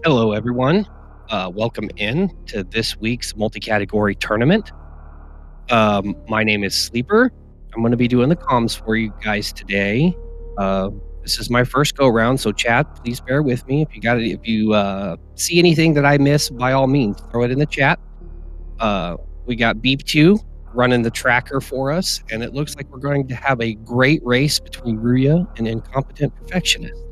Hello, everyone. Welcome in to this week's multi-category tournament. My name is Sleeper. I'm going to be doing the comms for you guys today. Uh, this is my first go round, so chat, please bear with me. If you see anything that I miss, by all means, throw it in the chat. Uh, we got Beep 2 running the tracker for us, and it looks like we're going to have a great race between Ruya and Incompetent Perfectionist.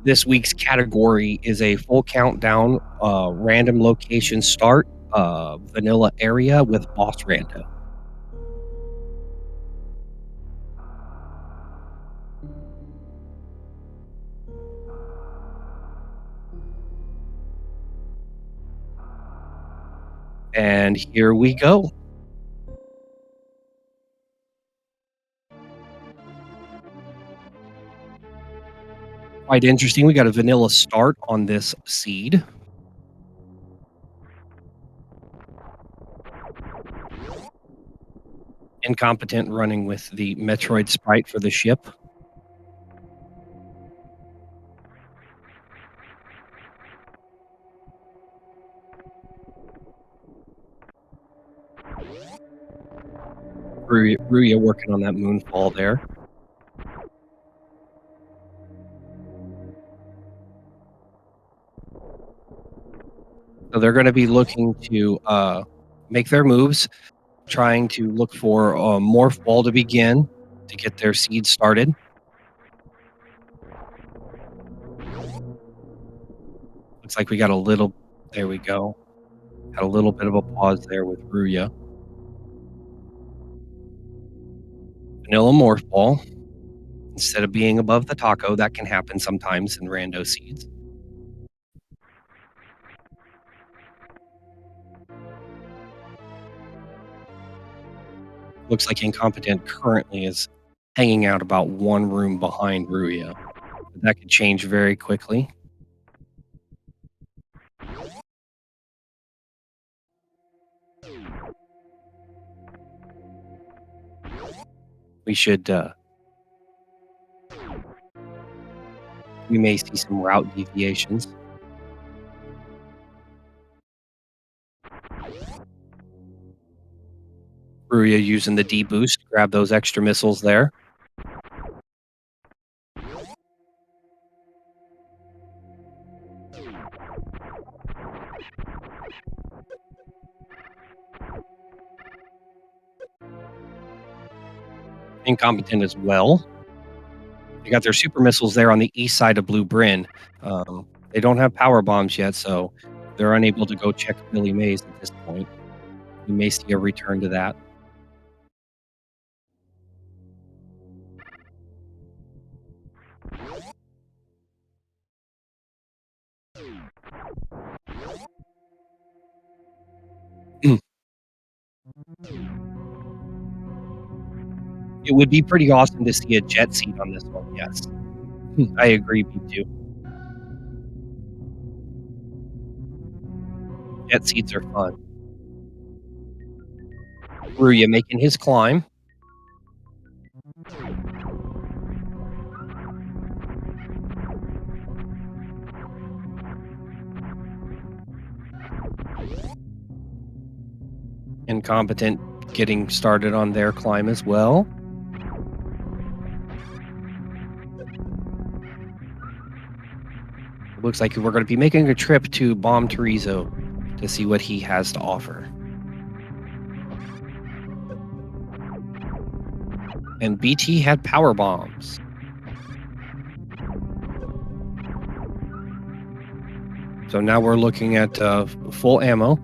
This week's category is a full countdown, random location start, vanilla area with boss rando. And here we go. Quite interesting. We got a vanilla start on this seed. Incompetent running with the Metroid sprite for the ship. Ruya working on that moonfall there. So they're going to be looking to make their moves, trying to look for a morph ball to begin to get their seed started. Looks like we got a little. There we go. Had a little bit of a pause there with Ruya. Vanilla morph ball. Instead of being above the taco, that can happen sometimes in rando seeds. Looks like Incompetent currently is hanging out about one room behind Ruya. That could change very quickly. We should, we may see some route deviations. Ruya using the D boost to grab those extra missiles there. Incompetent as well. They got their super missiles there on the east side of Blue Bryn. They don't have power bombs yet, so they're unable to go check Billy Mays at this point. We may see a return to that. It would be pretty awesome to see a jet seat on this one, yes. I agree, me too. Jet seats are fun. Ruya making his climb. Incompetent getting started on their climb as well. It looks like we're going to be making a trip to Bomb Terizo to see what he has to offer. And BT had power bombs. So now we're looking at full ammo.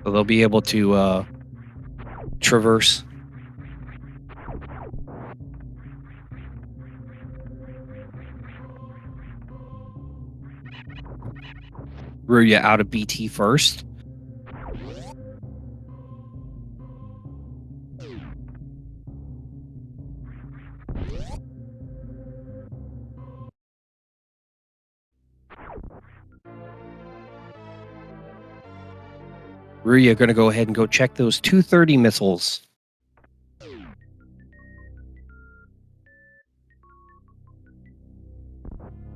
So they'll be able to traverse. Ruya out of BT first. Ruya gonna go ahead and go check those 230 missiles.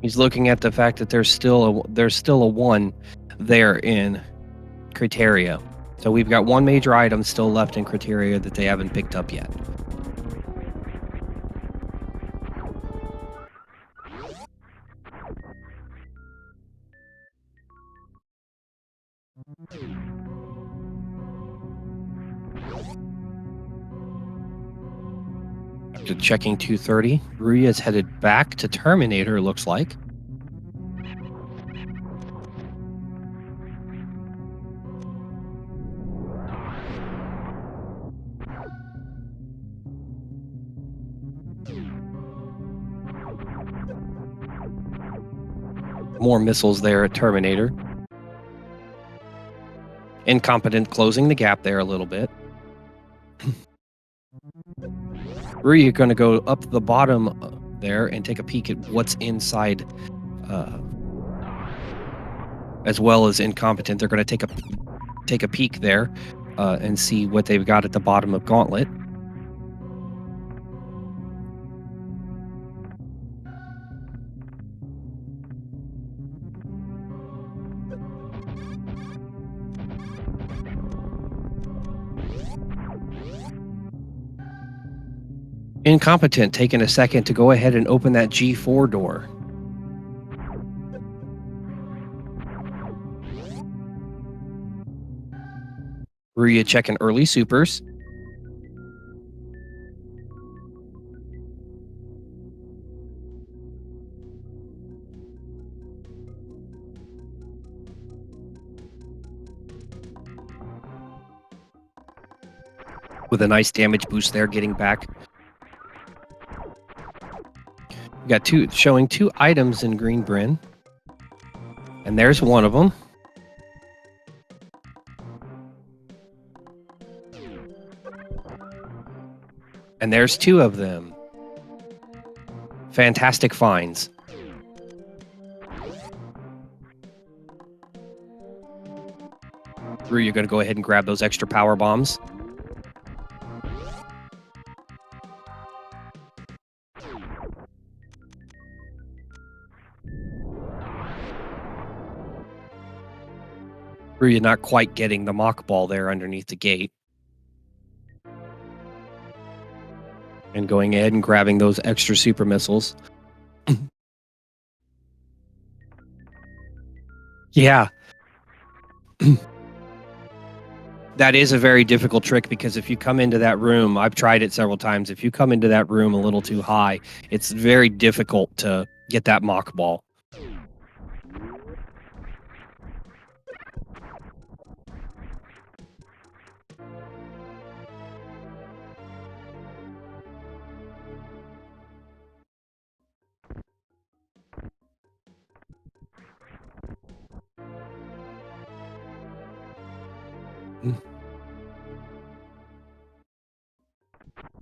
He's looking at the fact that there's still a 1 there in Criteria. So we've got 1 major item still left in Criteria that they haven't picked up yet. After checking 230, Ruya's headed back to Terminator, looks like. More missiles there at Terminator. Incompetent closing the gap there a little bit. Ruya going to go up the bottom there and take a peek at what's inside, as well as Incompetent. They're going to take a peek there and see what they've got at the bottom of Gauntlet. Incompetent taking a second to go ahead and open that G4 door. Ruya checking early supers. With a nice damage boost there, getting back. We got showing 2 items in Green Bryn. And there's one of them. And there's 2 of them. Fantastic finds. Ruya, you're going to go ahead and grab those extra power bombs. Ruya not quite getting the mock ball there underneath the gate. And going ahead and grabbing those extra super missiles. Yeah. That is a very difficult trick because if you come into that room, I've tried it several times. If you come into that room a little too high, it's very difficult to get that mock ball.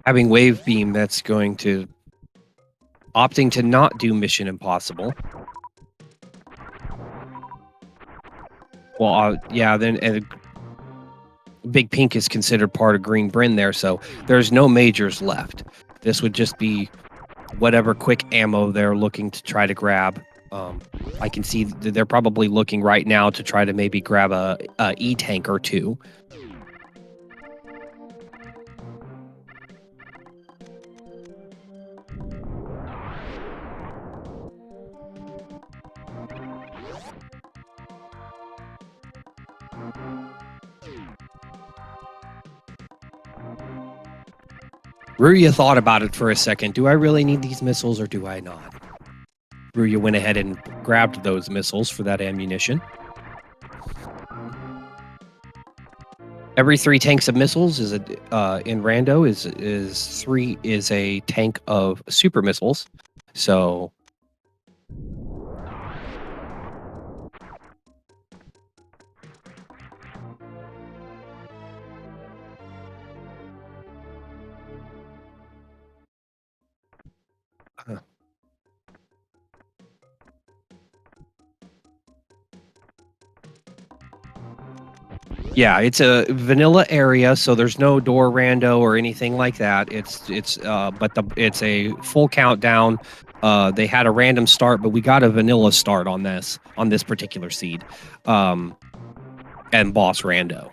Having wave beam, that's going to opting to not do Mission Impossible. Well, yeah, then Big Pink is considered part of Green Bryn there, so there's no majors left. This would just be whatever quick ammo they're looking to try to grab. I can see they're probably looking right now to try to maybe grab a E-tank or 2. Ruya thought about it for a second. Do I really need these missiles or do I not? Ruya went ahead and grabbed those missiles for that ammunition. Every 3 tanks of missiles is in Rando is a tank of super missiles. So Yeah, it's a vanilla area, so there's no door rando or anything like that. But it's a full countdown. They had a random start, but we got a vanilla start on this particular seed, um, and boss rando.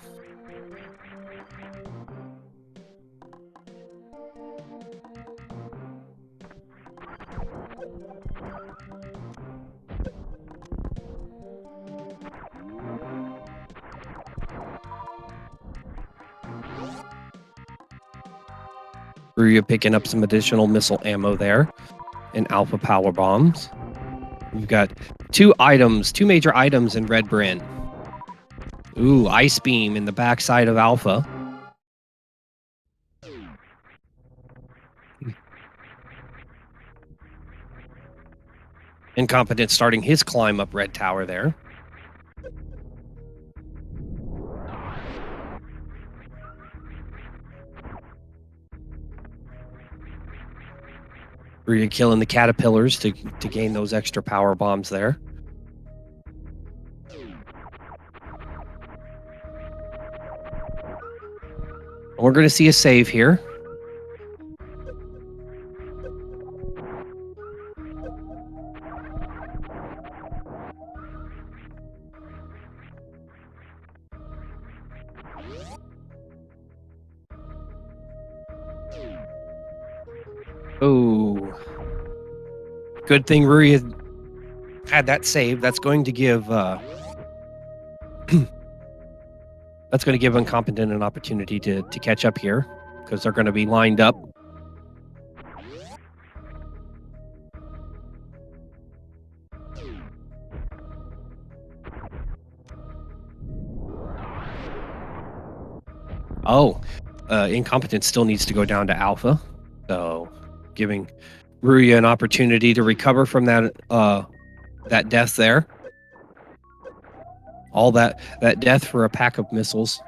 Ruya picking up some additional missile ammo there, and alpha power bombs. We've got two major items in Red Bryn. Ooh, ice beam in the backside of alpha. Incompetent starting his climb up red tower there. Ruya killing the caterpillars to gain those extra power bombs there. We're going to see a save here. Oh, good thing Ruya had that save. That's going to give that's going to give Incompetent an opportunity to catch up here because they're going to be lined up. Oh, Incompetent still needs to go down to alpha, so giving Ruya an opportunity to recover from that death there. All that death for a pack of missiles.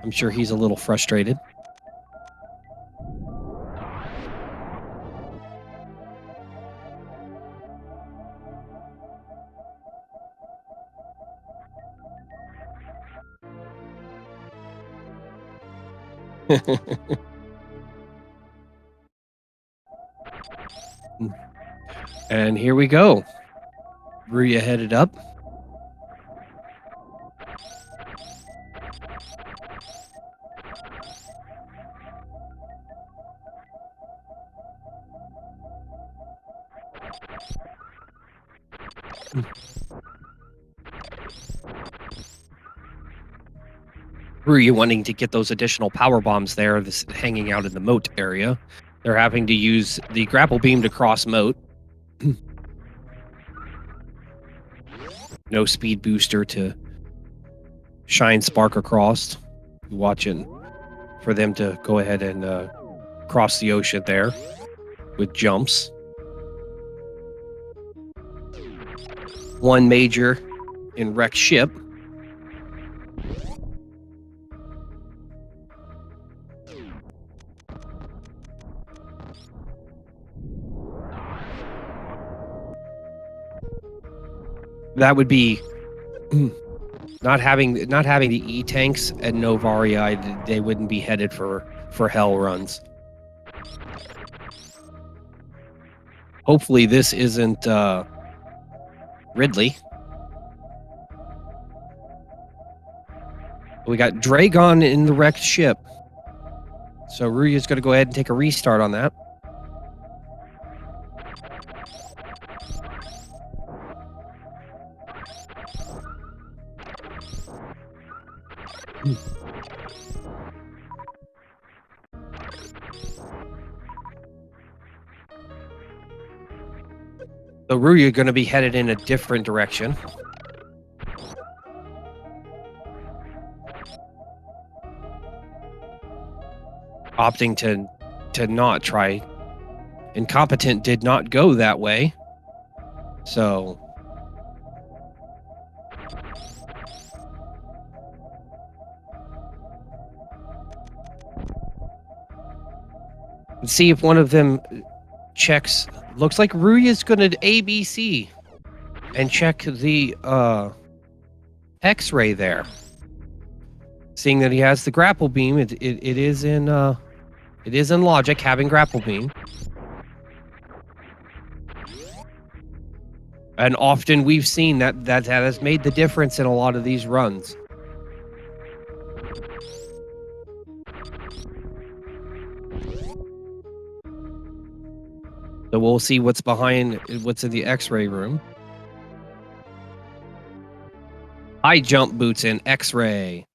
I'm sure he's a little frustrated. And here we go. Ruya headed up. Ruya wanting to get those additional power bombs there, this hanging out in the moat area. They're having to use the grapple beam to cross moat. No speed booster to shine spark across. Watching for them to go ahead and cross the ocean there with jumps. One major in wrecked ship. That would be not having the E tanks and no Varii, they wouldn't be headed for hell runs. Hopefully this isn't Ridley. We got Dragon in the wrecked ship. So Ruya's going to go ahead and take a restart on that. So Ruya going to be headed in a different direction. Opting to not try. Incompetent did not go that way. So let's see if one of them checks. Looks like Ruya's gonna ABC and check the X-ray there. Seeing that he has the grapple beam, it is in logic having grapple beam. And often we've seen that has made the difference in a lot of these runs. So we'll see what's in the X-ray room. High jump boots in X-ray.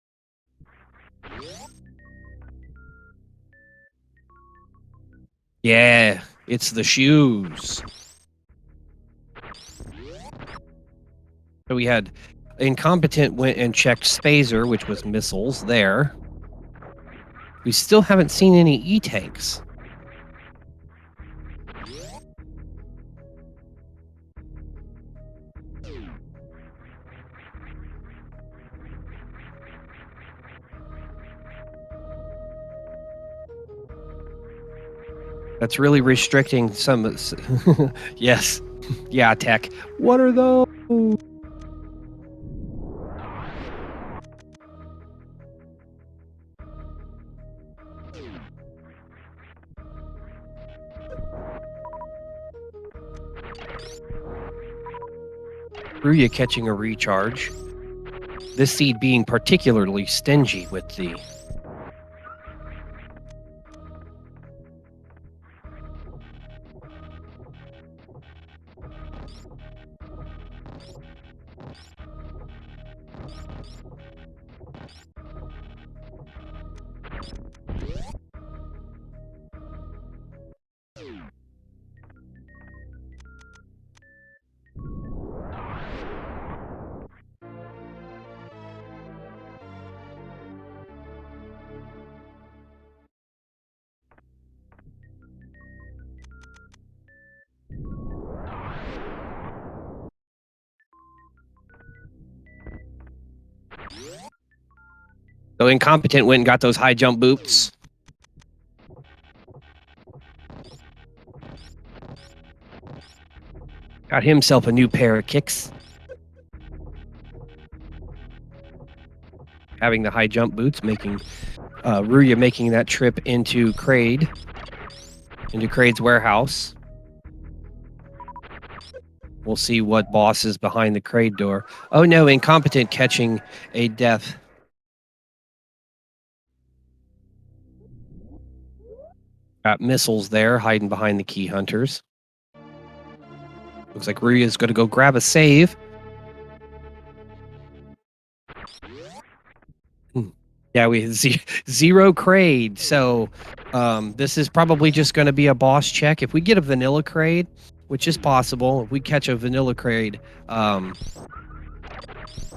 Yeah, it's the shoes. So we had Incompetent went and checked Spazer, which was missiles there. We still haven't seen any E-tanks. That's really restricting some. Yes. Yeah, tech. What are those? Ruya catching a recharge. This seed being particularly stingy with the. So Incompetent went and got those high jump boots. Got himself a new pair of kicks. Having the high jump boots, making Ruya making that trip into Crade's warehouse. We'll see what boss is behind the Crade door. Oh no, Incompetent catching a death. Got missiles there, hiding behind the key hunters. Looks like Ruya's going to go grab a save. Yeah, we had zero Crade, so this is probably just going to be a boss check. If we get a vanilla Crade, which is possible, if we catch a vanilla Crade,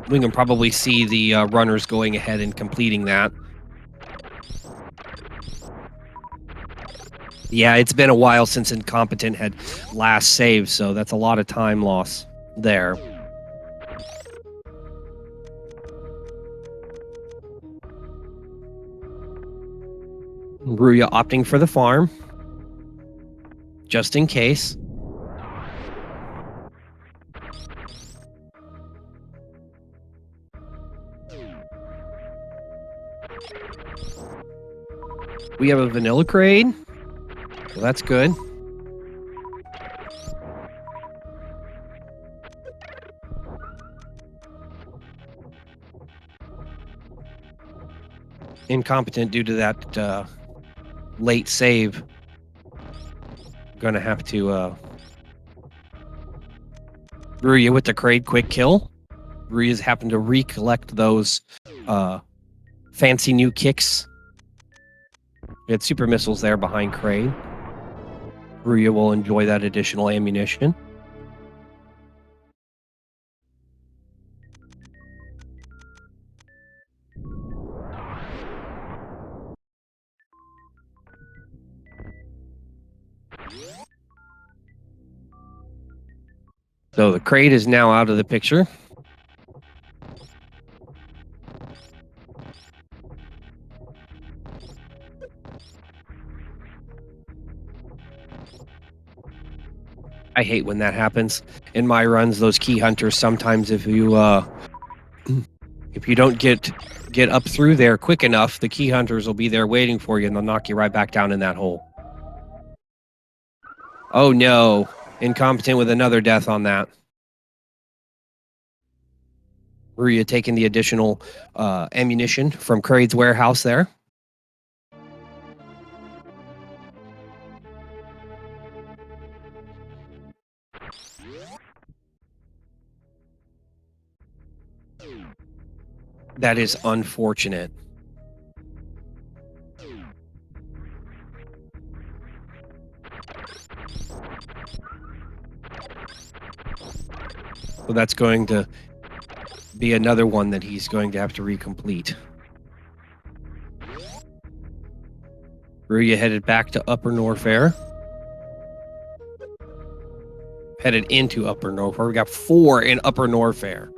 we can probably see the runners going ahead and completing that. Yeah, it's been a while since Incompetent had last saved, so that's a lot of time loss there. Ruya opting for the farm, just in case. We have a vanilla Crade. Well, that's good. Incompetent due to that late save. Gonna have to Ruya with the Crade quick kill. Ruya's happened to recollect those fancy new kicks. We had super missiles there behind Crade. Ruya will enjoy that additional ammunition. So the Crate is now out of the picture. I hate when that happens. In my runs, those key hunters, sometimes if you don't get get up through there quick enough, the key hunters will be there waiting for you, and they'll knock you right back down in that hole. Oh, no. Incompetent with another death on that. Ruya taking the additional ammunition from Crade's warehouse there. That is unfortunate. So that's going to be another one that he's going to have to recomplete. Ruya headed back to Upper Norfair. Headed into Upper Norfair. We got 4 in Upper Norfair.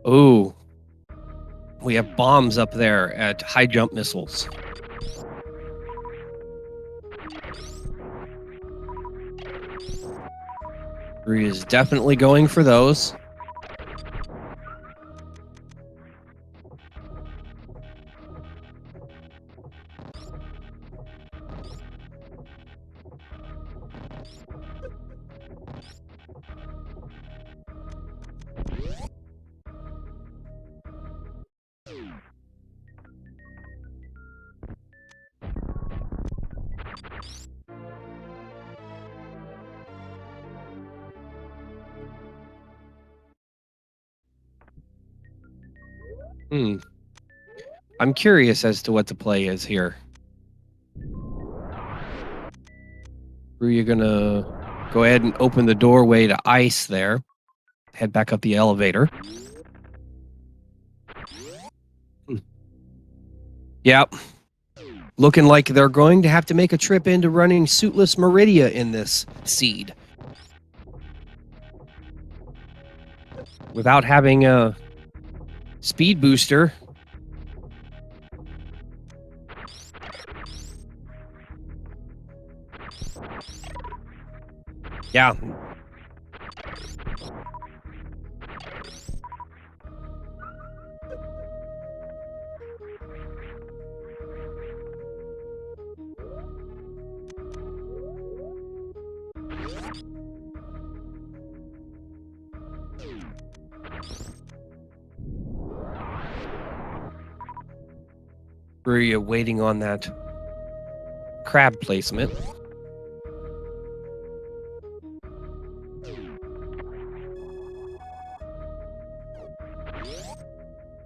Ooh. We have bombs up there at high jump missiles. Ruya is definitely going for those. I'm curious as to what the play is here. Ruya gonna go ahead and open the doorway to ice there. Head back up the elevator. Yep. Looking like they're going to have to make a trip into running suitless Meridia in this seed. Without having a speed booster. Yeah. Ruya waiting on that crab placement.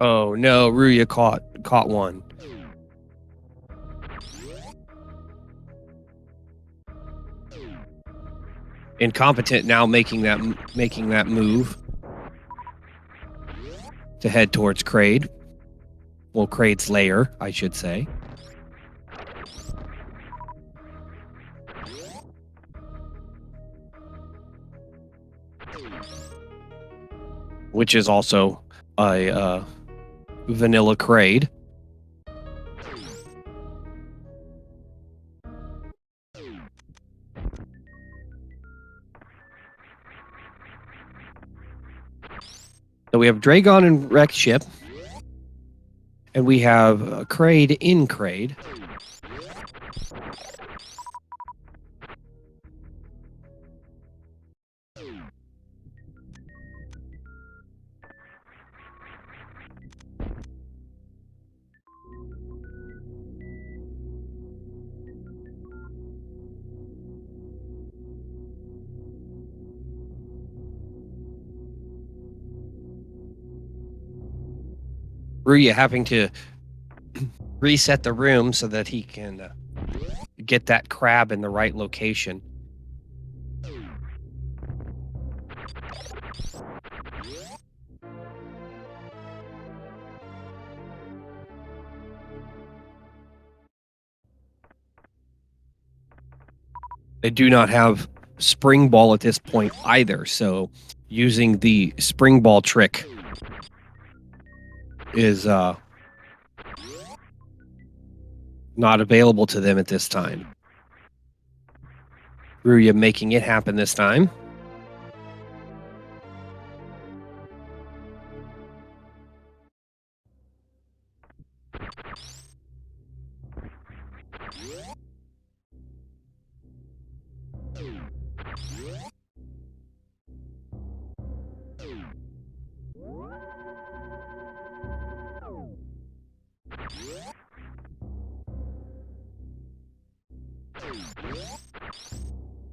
Oh no, Ruya caught one. Incompetent now making that move to head towards Crade. Well, Crade's lair, I should say. Which is also a vanilla Crade. So we have Dragon and Wrecked Ship. And we have Crade in Crade. Ruya having to reset the room so that he can get that crab in the right location. They do not have spring ball at this point either, so using the spring ball trick is not available to them at this time. Ruya making it happen this time.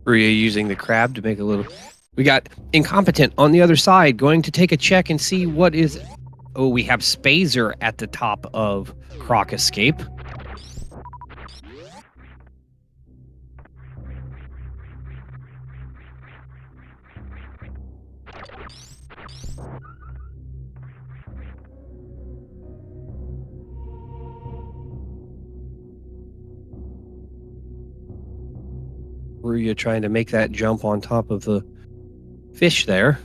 Ruya using the crab to make a little. We got Incompetent on the other side, going to take a check and see what is. Oh, we have Spazer at the top of Croc Escape. Ruya trying to make that jump on top of the fish there.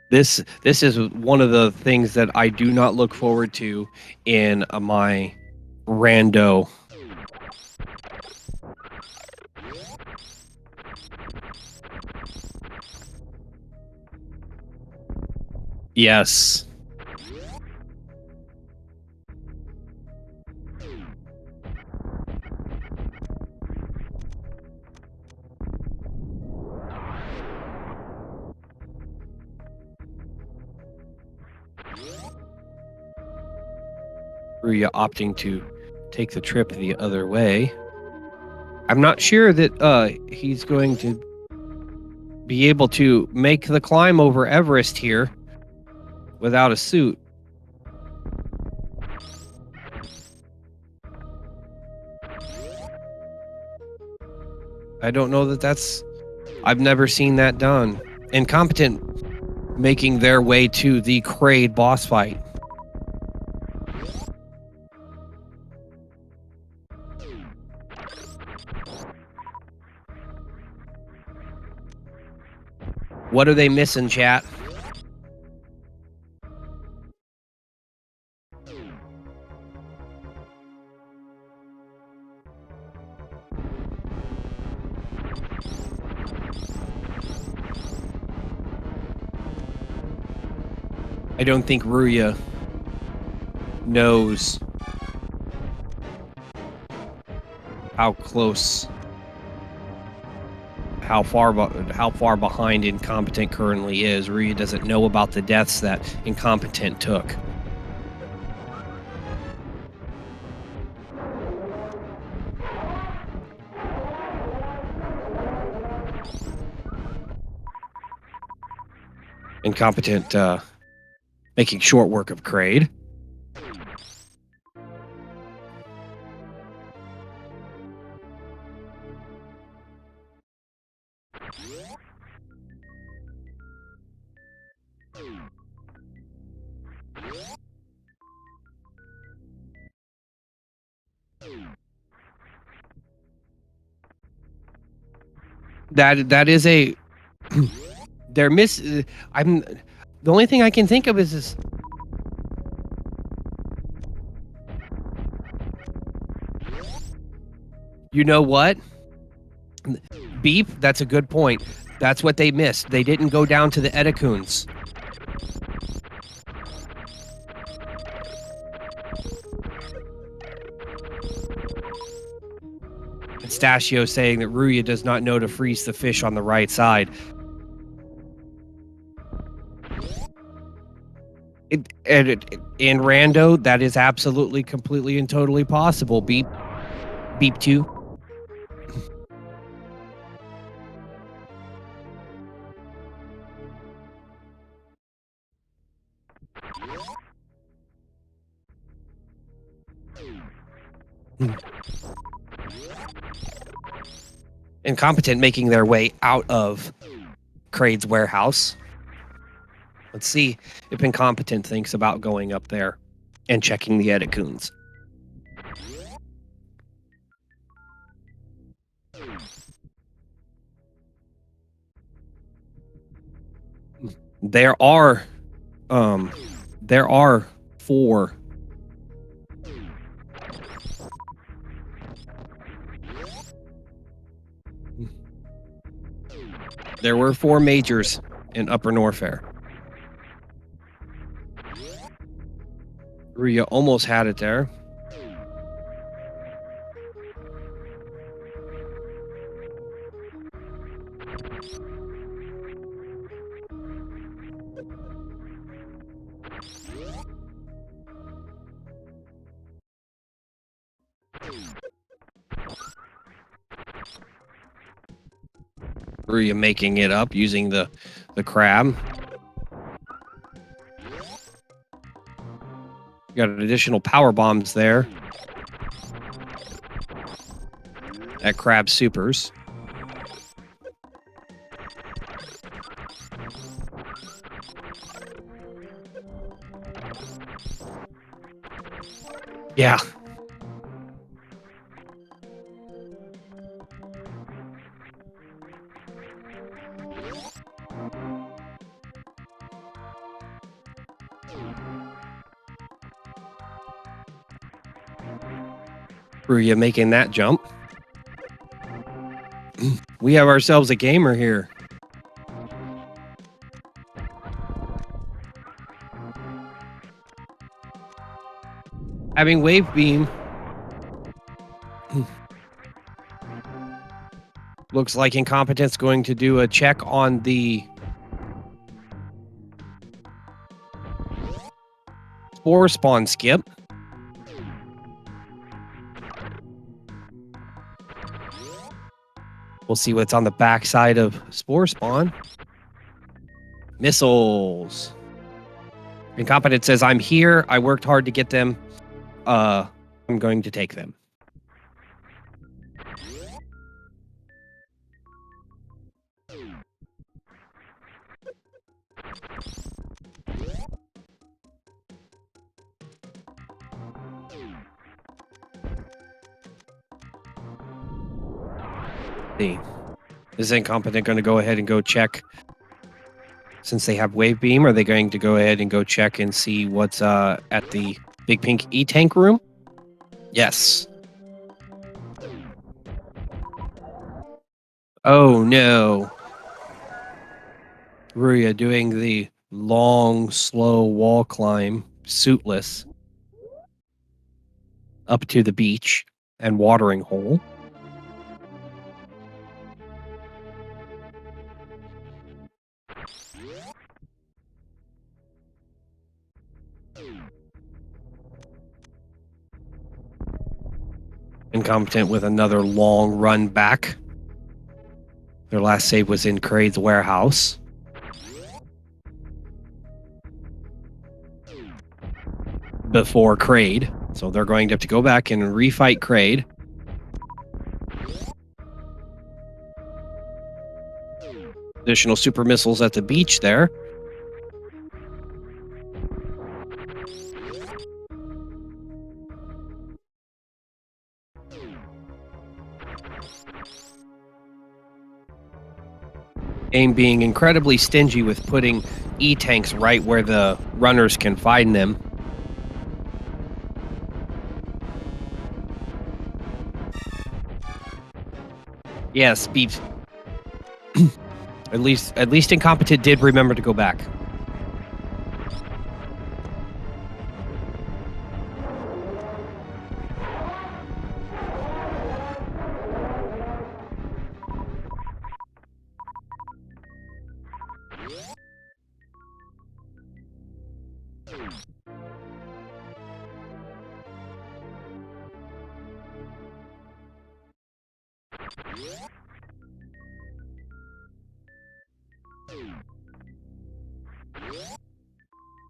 This is one of the things that I do not look forward to in my rando. Yes. Ruya opting to take the trip the other way. I'm not sure that he's going to be able to make the climb over Everest here without a suit. I don't know that that's. I've never seen that done. Incompetent making their way to the Kraid boss fight. What are they missing, chat? I don't think Ruya knows how close, how far behind Incompetent currently is. Ruya doesn't know about the deaths that Incompetent took. Incompetent making short work of Kraid. That is a they're I'm the only thing I can think of is this. You know what? Beep, that's a good point. That's what they missed. They didn't go down to the Edecoons. Pistachio saying that Ruya does not know to freeze the fish on the right side. In Rando, that is absolutely, completely, and totally possible. Beep. Beep 2. Incompetent making their way out of Kraid's warehouse. Let's see if Incompetent thinks about going up there and checking the Edecoons. There are 4. There were 4 majors in Upper Norfair. Ruya almost had it there. Ruya making it up using the crab. Got additional power bombs there at Crab Supers. Yeah. Ruya making that jump. We have ourselves a gamer here. Having wave beam. Looks like Incompetent's going to do a check on the spore spawn skip. We'll see what's on the backside of spore spawn. Missiles. Incompetent says, I'm here. I worked hard to get them. I'm going to take them. See. Is Incompetent going to go ahead and go check? Since they have wave beam, are they going to go ahead and go check and see what's at the big pink E-tank room? Yes. Oh no. Ruya doing the long, slow wall climb, suitless, up to the beach and watering hole. Incompetent with another long run back. Their last save was in Crade's warehouse. Before Crade. So they're going to have to go back and refight Crade. Additional super missiles at the beach there. Game being incredibly stingy with putting E-tanks right where the runners can find them. Yes, beeps. At least Incompetent did remember to go back.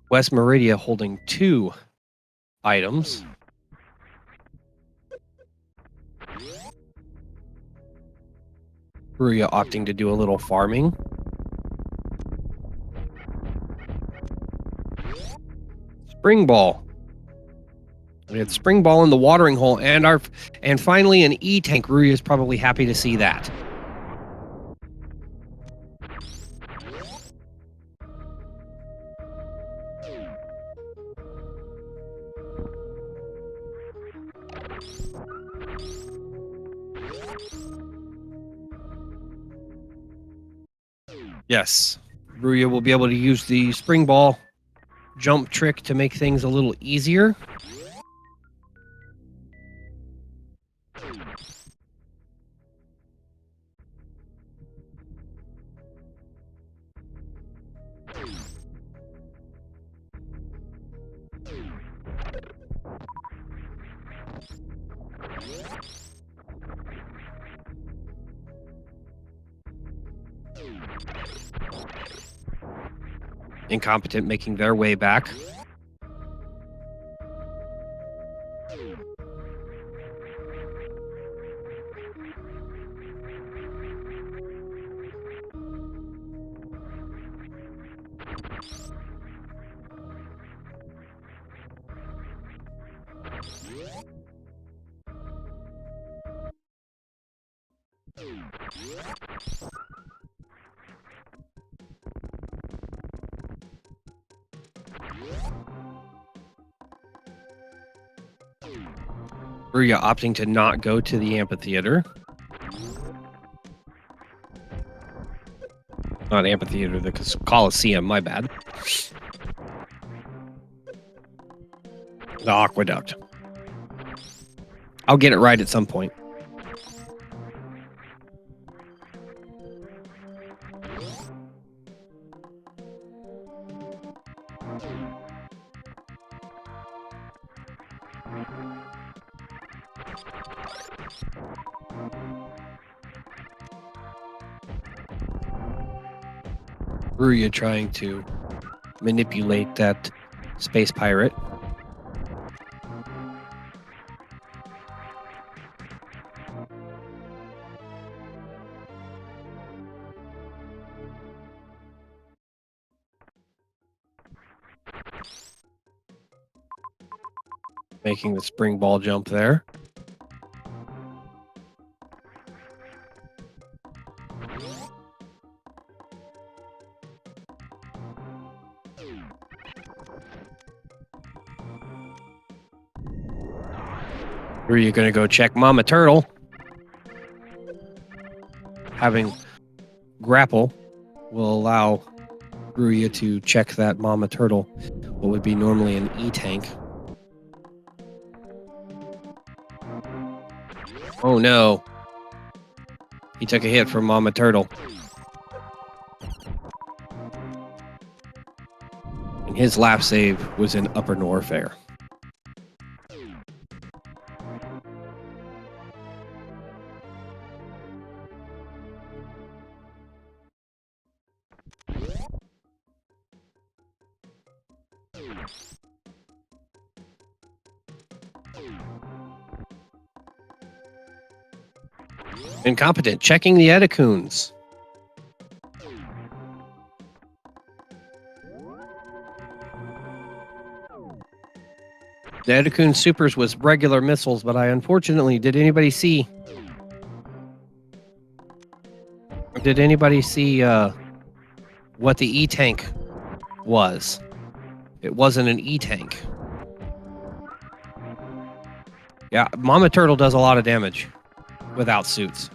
West Meridia holding 2 items. Ruya opting to do a little farming. Spring ball. We had spring ball in the watering hole, and finally an E-tank. Ruya is probably happy to see that. Yes. Ruya will be able to use the spring ball jump trick to make things a little easier. Incompetent making their way back. Ruya opting to not go to the amphitheater. Not amphitheater, the Coliseum, my bad. The aqueduct. I'll get it right at some point. Ruya trying to manipulate that space pirate. Making the spring ball jump there. Or are you going to go check Mama Turtle? Having grapple will allow Ruya to check that Mama Turtle, what would be normally an E-tank. Oh no. He took a hit from Mama Turtle. And his lap save was in Upper Norfair. Incompetent, checking the Edicoons. The Edicoon Supers was regular missiles, but unfortunately, did anybody see what the E-tank was? It wasn't an E-tank. Yeah, Mama Turtle does a lot of damage without suits.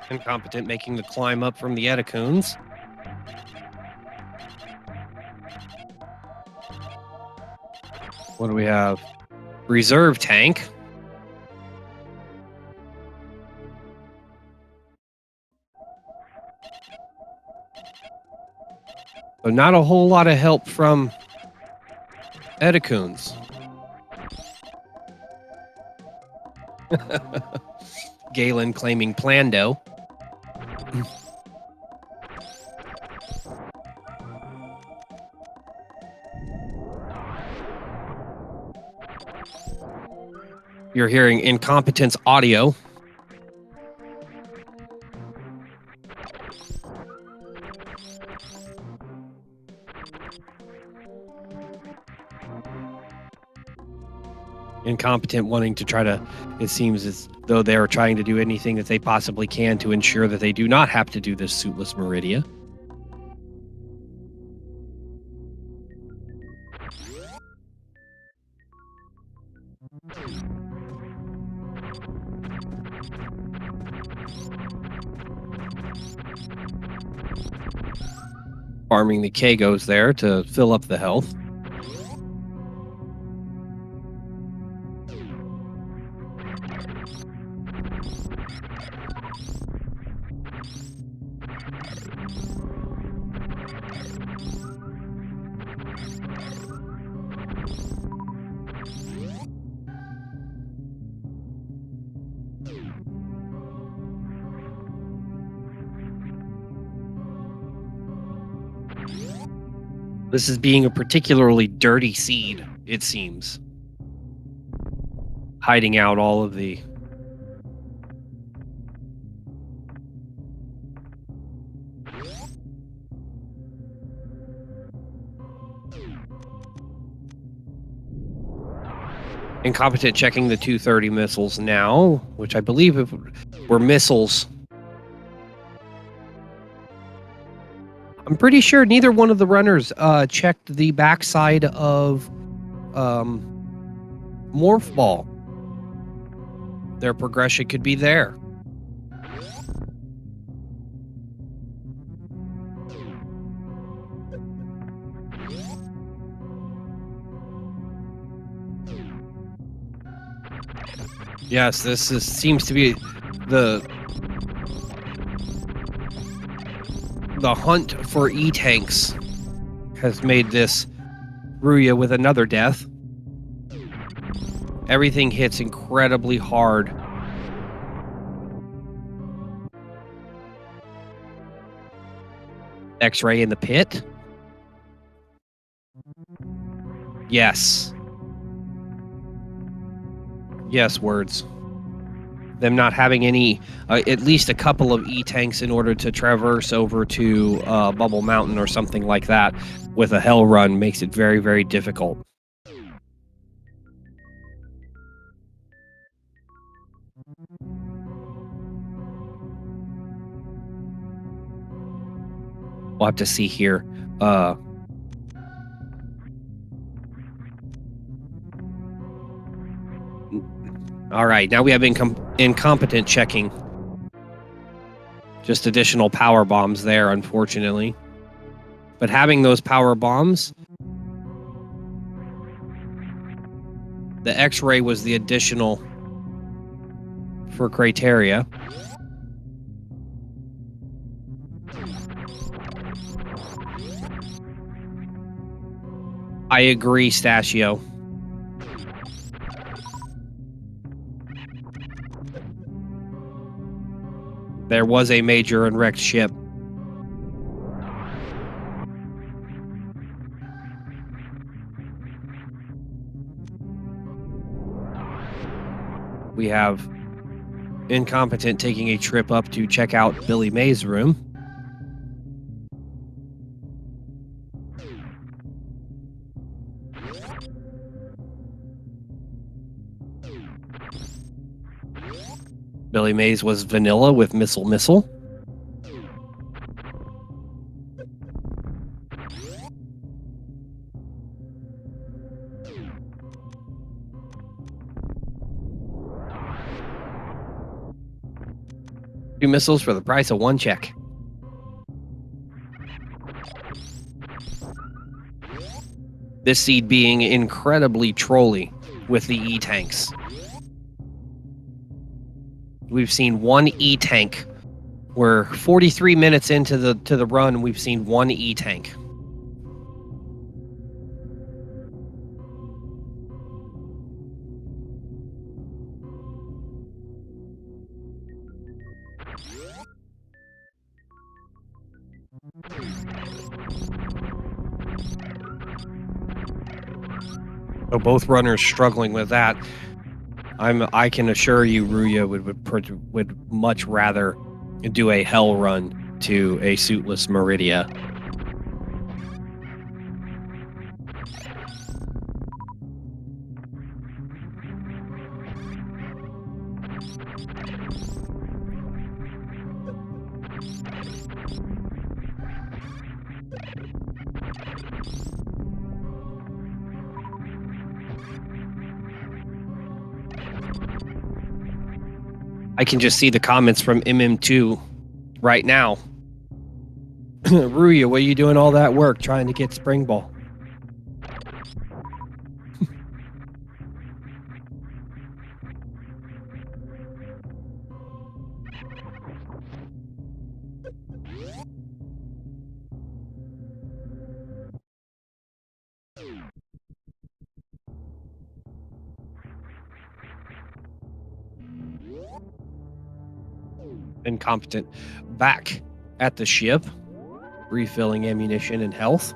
Incompetent making the climb up from the Edicoons. What do we have? Reserve tank. So not a whole lot of help from Edicoons. Galen claiming Plando. You're hearing Incompetence audio. Incompetent, wanting to try to. It seems as though they are trying to do anything that they possibly can to ensure that they do not have to do this suitless Meridia. Farming the Kagos there to fill up the health. This is being a particularly dirty seed, it seems. Hiding out all of the... Incompetent checking the 230 missiles now, which I believe were missiles. I'm pretty sure neither one of the runners checked the backside of Morph Ball. Their progression could be there. Yes, seems to be the hunt for E-tanks has made this Ruya with another death. Everything hits incredibly hard. X-ray in the pit? Yes. Yes, words. Them not having any, at least a couple of E-tanks in order to traverse over to Bubble Mountain or something like that with a hell run makes it very, very difficult. We'll have to see here. All right, now we have incompetent checking. Just additional power bombs there, unfortunately. But having those power bombs, the X-ray was the additional for criteria. I agree, Stachio. There was a major and wrecked ship. We have Incompetent taking a trip up to check out Billy May's room. Billy Mays was vanilla with Missile. Two missiles for the price of one check. This seed being incredibly trolly with the E-tanks. We've seen one E-tank. We're 43 minutes into the run. We've seen one E-tank. So both runners struggling with that. I can assure you, Ruya would much rather do a hell run to a suitless Meridia. I can just see the comments from MM2 right now. Ruya, what are you doing all that work trying to get Spring Ball? Incompetent. Back at the ship, refilling ammunition and health.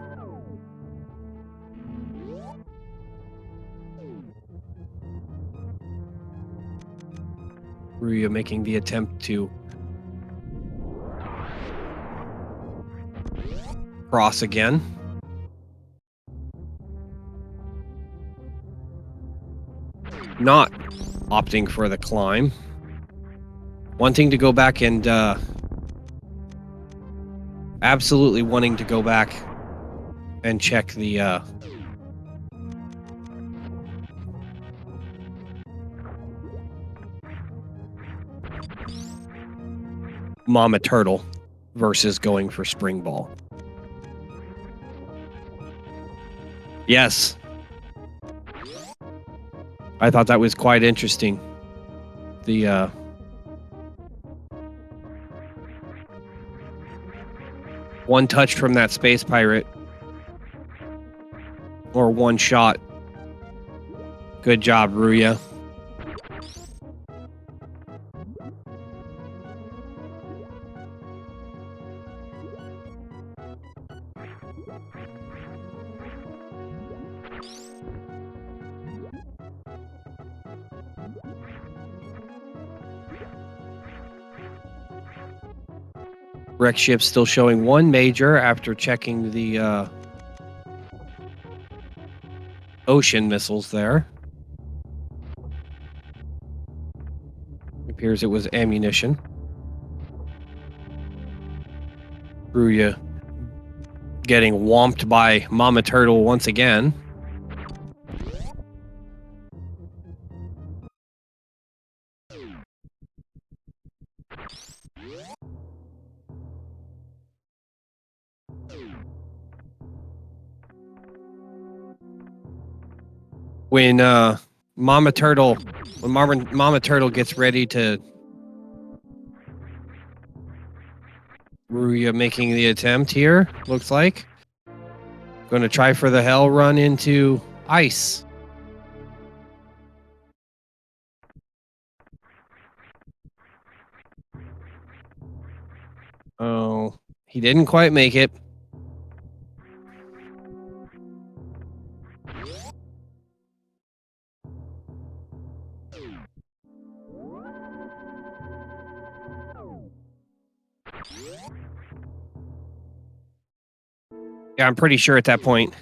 Ruya making the attempt to cross again. Not opting for the climb. Wanting to go back and absolutely wanting to go back and check the Mama Turtle versus going for Spring Ball. Yes. I thought that was quite interesting. The one touch from that space pirate or one shot. Good job, Ruya. Wreck ship still showing one major after checking the ocean missiles there. It appears it was ammunition. Ruya getting whomped by Mama Turtle once again. When Mama Turtle gets ready to Ruya making the attempt here, looks like. Going to try for the hell run into ice. Oh, he didn't quite make it. Yeah, I'm pretty sure at that point.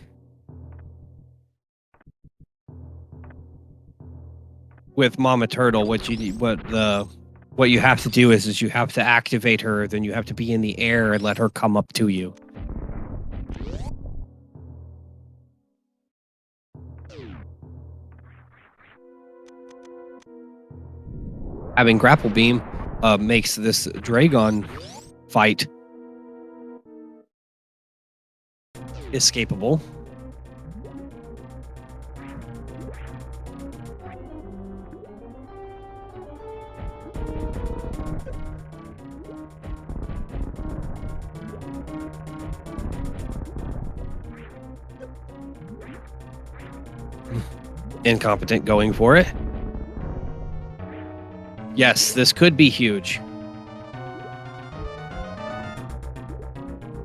With Mama Turtle, what you have to do is you have to activate her, then you have to be in the air and let her come up to you. Having grapple beam makes this Dragon fight escapable. Incompetent going for it. Yes, this could be huge.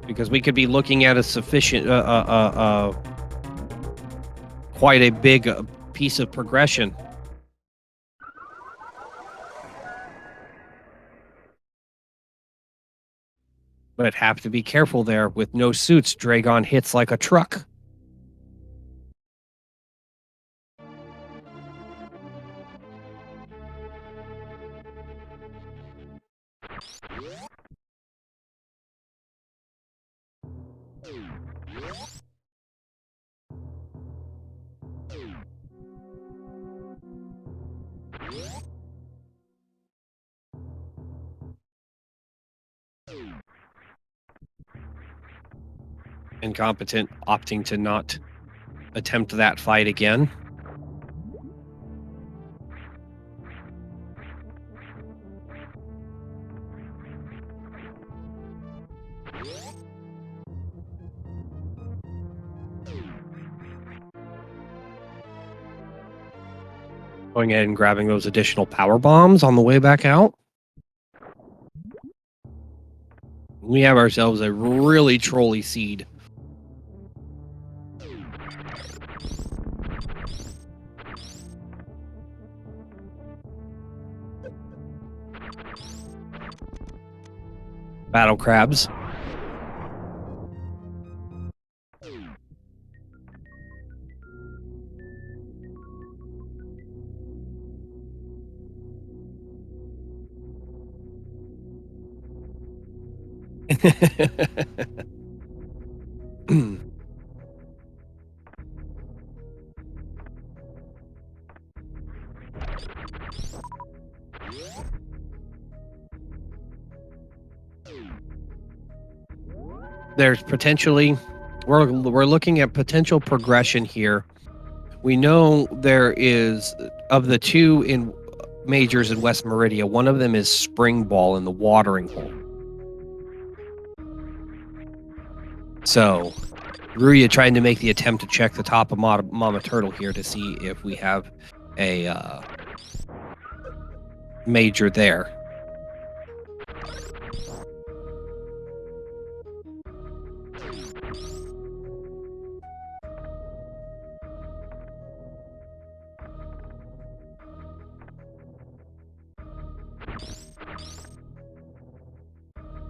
Because we could be looking at a sufficient, quite a big piece of progression. But have to be careful there. With no suits, Dragon hits like a truck. Incompetent opting to not attempt that fight again. Going ahead and grabbing those additional power bombs on the way back out. We have ourselves a really trolly seed. Battle crabs. There's potentially we're looking at potential progression here. We know there is of the two in majors in West Meridia, one of them is Spring Ball in the watering hole. So, Ruya trying to make the attempt to check the top of Mama Turtle here to see if we have a major there.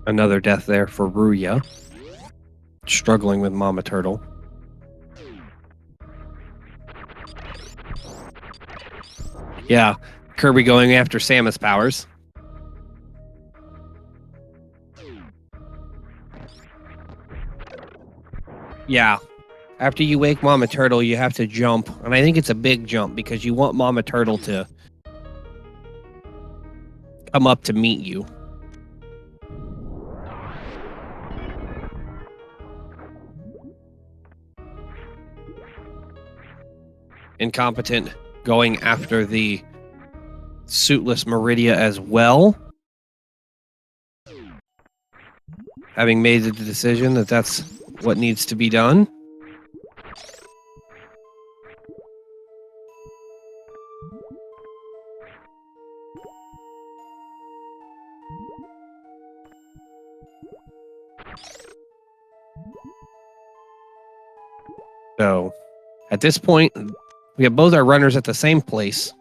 Another death there for Ruya. Struggling with Mama Turtle. Yeah, Kirby going after Samus powers. Yeah. After you wake Mama Turtle, you have to jump. And I think it's a big jump because you want Mama Turtle to come up to meet you. Incompetent going after the suitless Meridia as well. Having made the decision that that's what needs to be done. So, at this point, we have both our runners at the same place.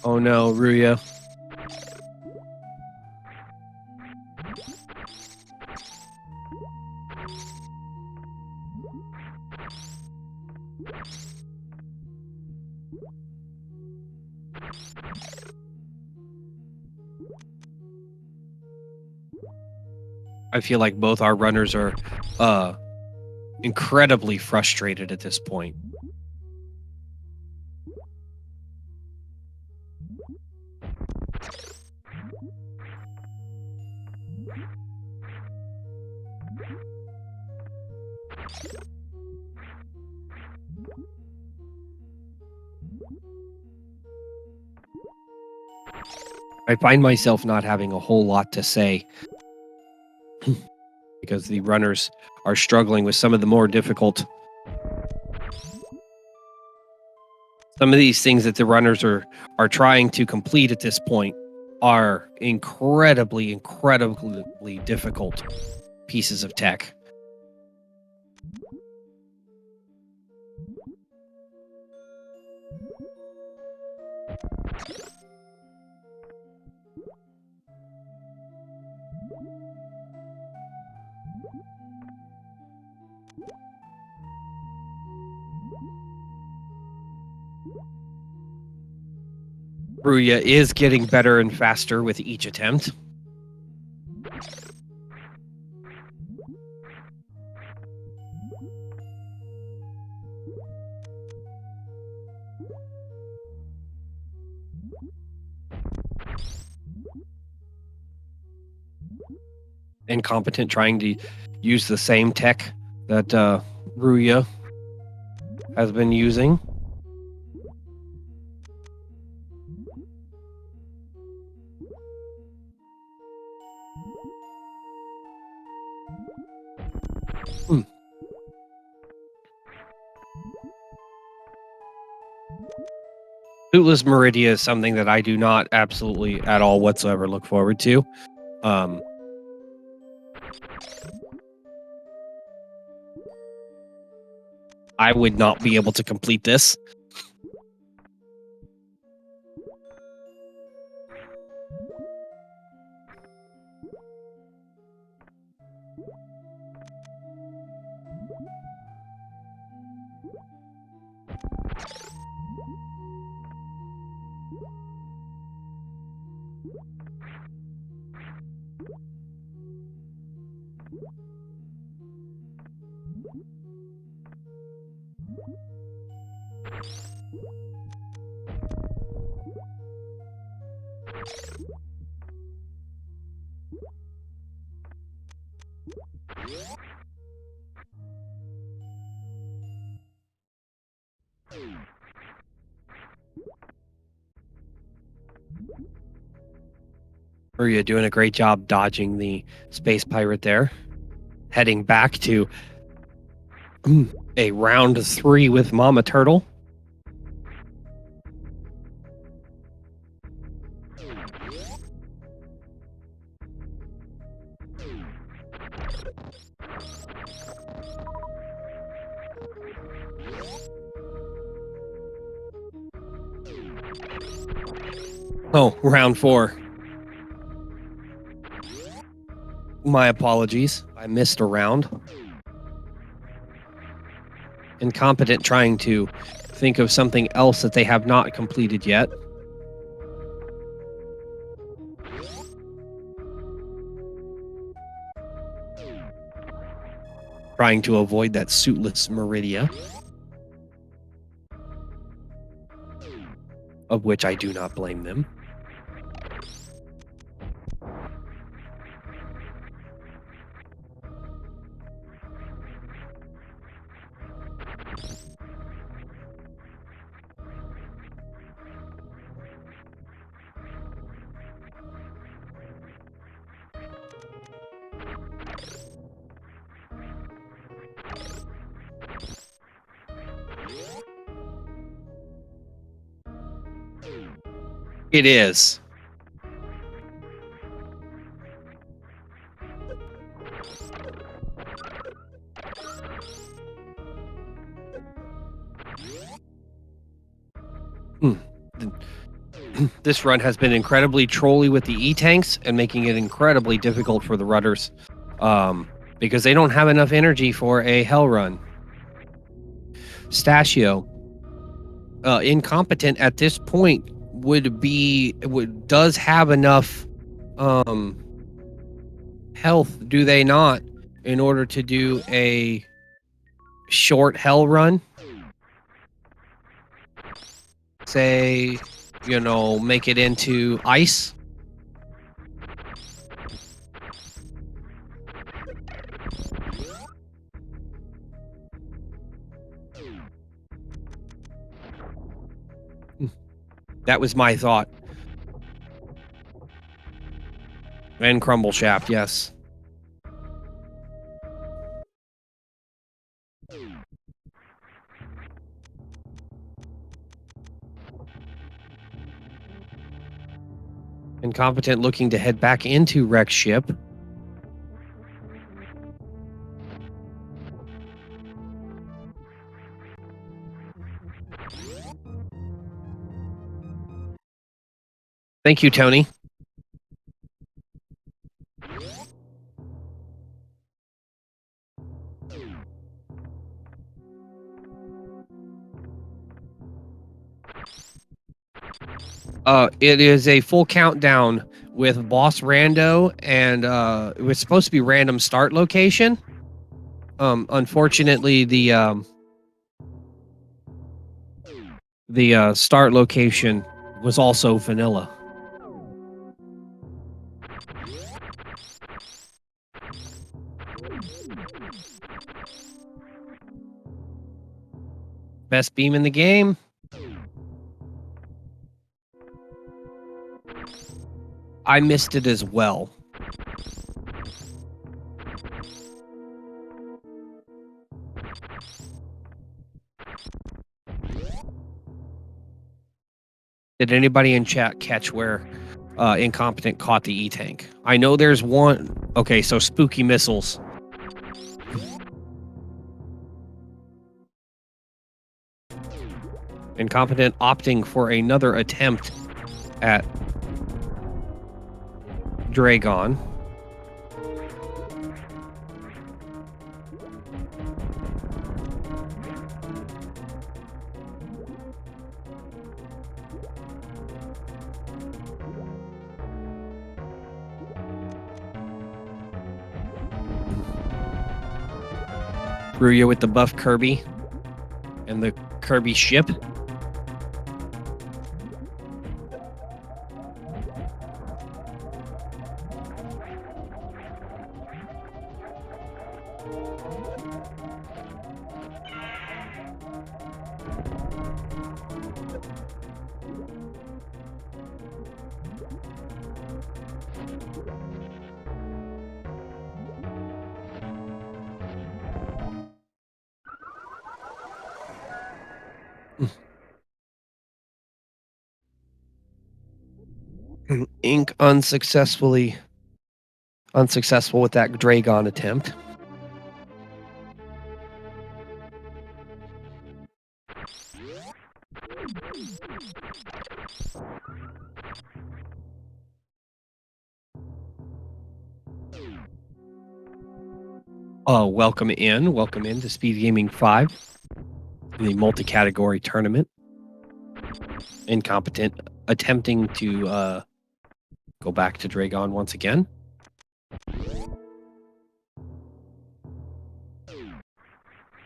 Oh no, Ruya. I feel like both our runners are incredibly frustrated at this point. I find myself not having a whole lot to say because the runners are struggling with some of the more difficult. Some of these things that the runners are trying to complete at this point are incredibly difficult pieces of tech. Ruya is getting better and faster with each attempt. Incompetent trying to use the same tech that Ruya has been using. Hmm. Bootless Meridia is something that I do not absolutely at all whatsoever look forward to. Um, I would not be able to complete this. Ruya doing a great job dodging the space pirate there. Heading back to a round 3 with Mama Turtle. Oh, round 4. My apologies. I missed a round. Incompetent trying to think of something else that they have not completed yet. Trying to avoid that suitless Meridia. Of which I do not blame them. It is. This run has been incredibly trolly with the E-tanks and making it incredibly difficult for the rudders because they don't have enough energy for a hell run. Stachio, incompetent at this point, does have enough health, do they not, in order to do a short hell run? Say, make it into ice. That was my thought. And crumble shaft, yes. Incompetent looking to head back into Rex ship. Thank you, Tony. It is a full countdown with boss rando and it was supposed to be random start location. Unfortunately, the start location was also vanilla. Best beam in the game. I missed it as well. Did anybody in chat catch where Incompetent caught the E-Tank? I know there's one. Okay, so spooky missiles. Incompetent opting for another attempt at Dragon. Ruya with the buff Kirby and the Kirby ship. Ink unsuccessful with that Dragon attempt. Welcome in to SpeedGaming 5, the multi-category tournament. Incompetent attempting to go back to Dragon once again.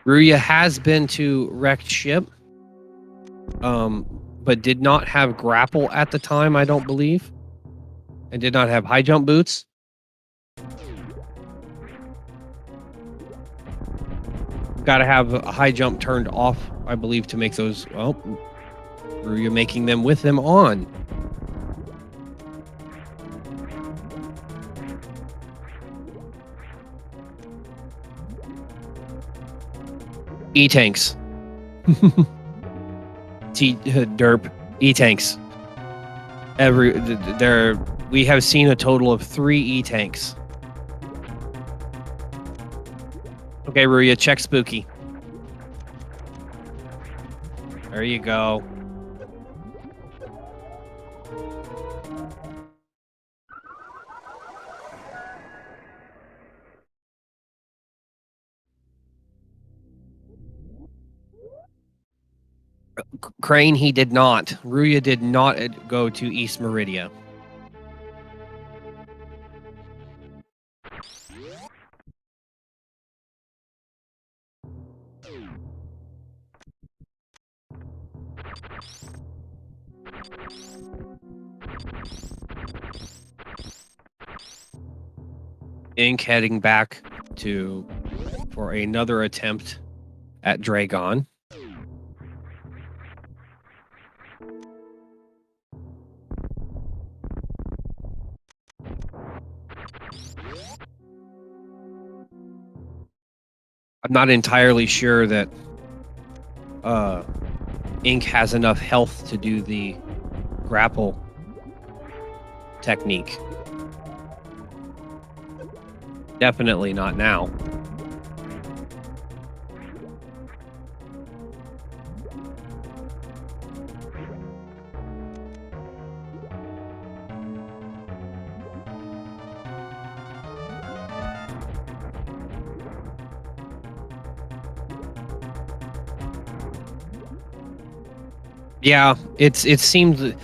Ruya has been to Wrecked Ship, but did not have grapple at the time, I don't believe, and did not have high jump boots. Got to have a high jump turned off, I believe, to make those. Well, Ruya making them with them on. E-tanks. Derp. E-tanks. We have seen a total of 3 E-tanks. Okay, Ruya, check spooky. There you go. Crane, he did not. Ruya did not go to East Meridia. Ink heading back for another attempt at Dragon. I'm not entirely sure that Ink has enough health to do the grapple technique. Definitely not now. Yeah, it seems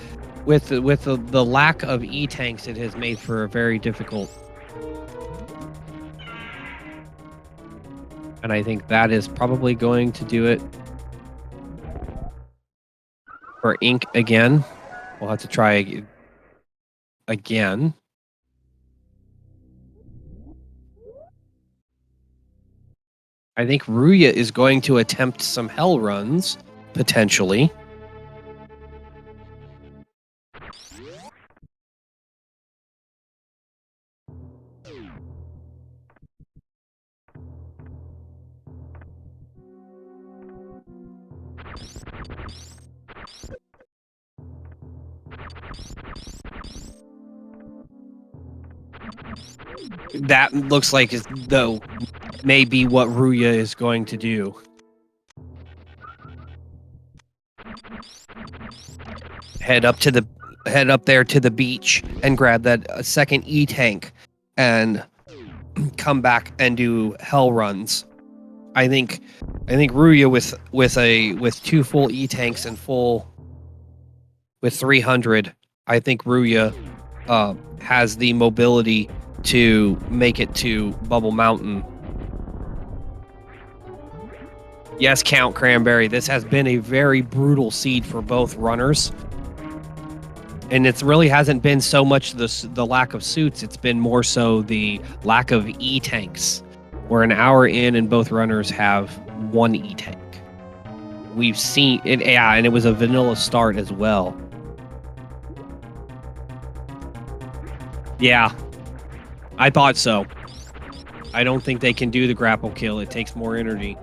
with the lack of E-tanks, it has made for a very difficult. And I think that is probably going to do it for ink again. We'll have to try again. I think Ruya is going to attempt some hell runs, potentially. That looks like though may be what Ruya is going to do. Head up there to the beach and grab that second E-tank and come back and do hell runs. I think Ruya with two full E-tanks and with 300, I think Ruya has the mobility to make it to Bubble Mountain. Yes, Count Cranberry, this has been a very brutal seed for both runners. And it really hasn't been so much the lack of suits, it's been more so the lack of E-tanks. We're an hour in and both runners have one E-tank. We've seen it, yeah, and it was a vanilla start as well. Yeah, I thought so. I don't think they can do the grapple kill. It takes more energy.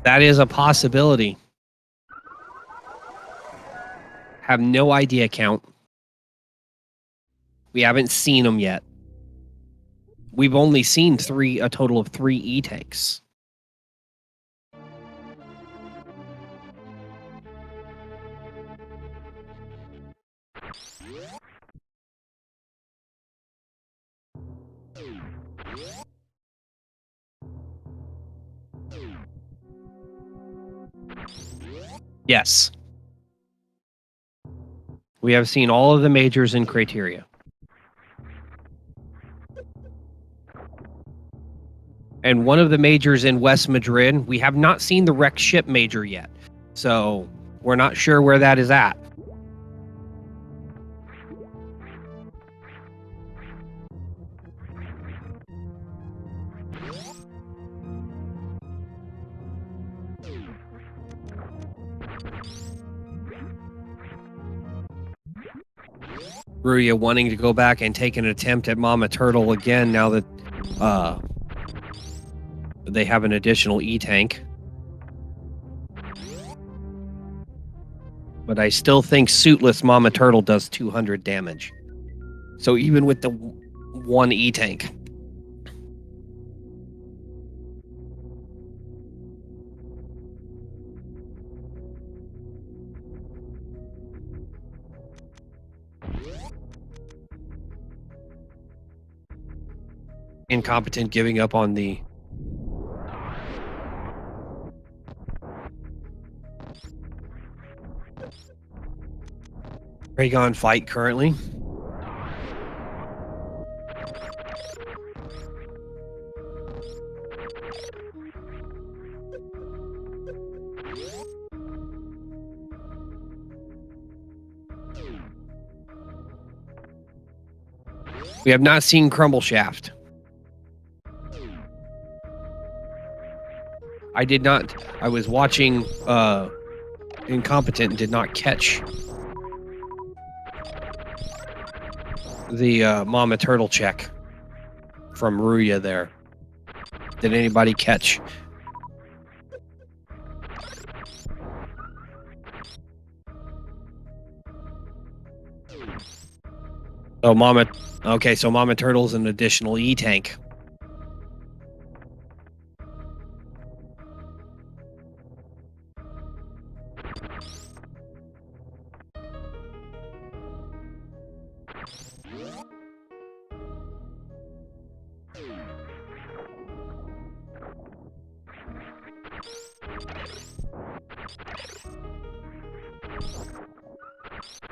That is a possibility. Have no idea, Count. We haven't seen them yet. We've only seen a total of 3 E-tanks. Yes. We have seen all of the majors in criteria. And one of the majors in West Madrid, we have not seen the wrecked ship major yet. So we're not sure where that is at. Ruya wanting to go back and take an attempt at Mama Turtle again now that they have an additional E-tank. But I still think suitless Mama Turtle does 200 damage. So even with the one E-tank. Incompetent giving up on the Raygon fight currently. We have not seen Crumble Shaft. I did not. I was watching Incompetent and did not catch the Mama Turtle check from Ruya there. Did anybody catch? Oh, Mama. Okay, so Mama Turtle's an additional E tank.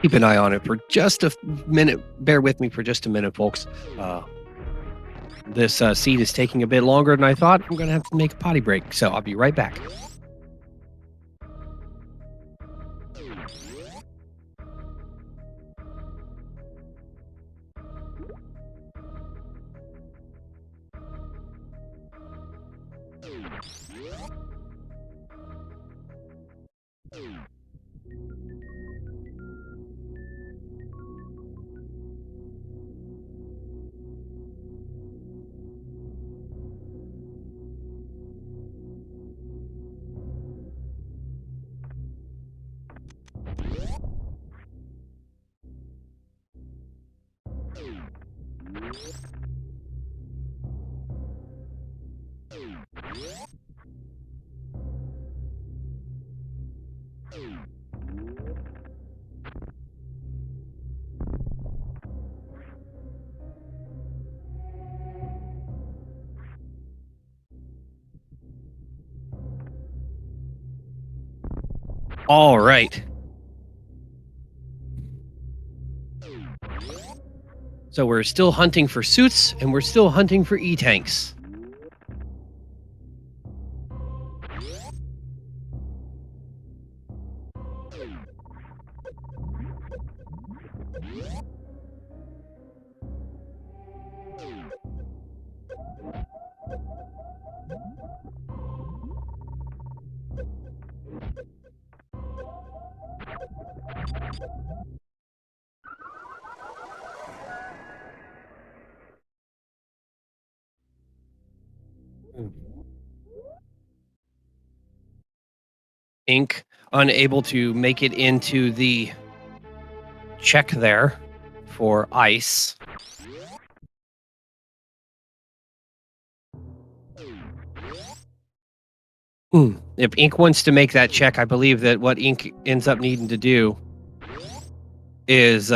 Keep an eye on it for just a minute. Bear with me for just a minute, folks. This seed is taking a bit longer than I thought. I'm going to have to make a potty break, so I'll be right back. All right. So we're still hunting for suits, and we're still hunting for E-tanks. Ink unable to make it into the check there for ice. If Ink wants to make that check, I believe that what Ink ends up needing to do is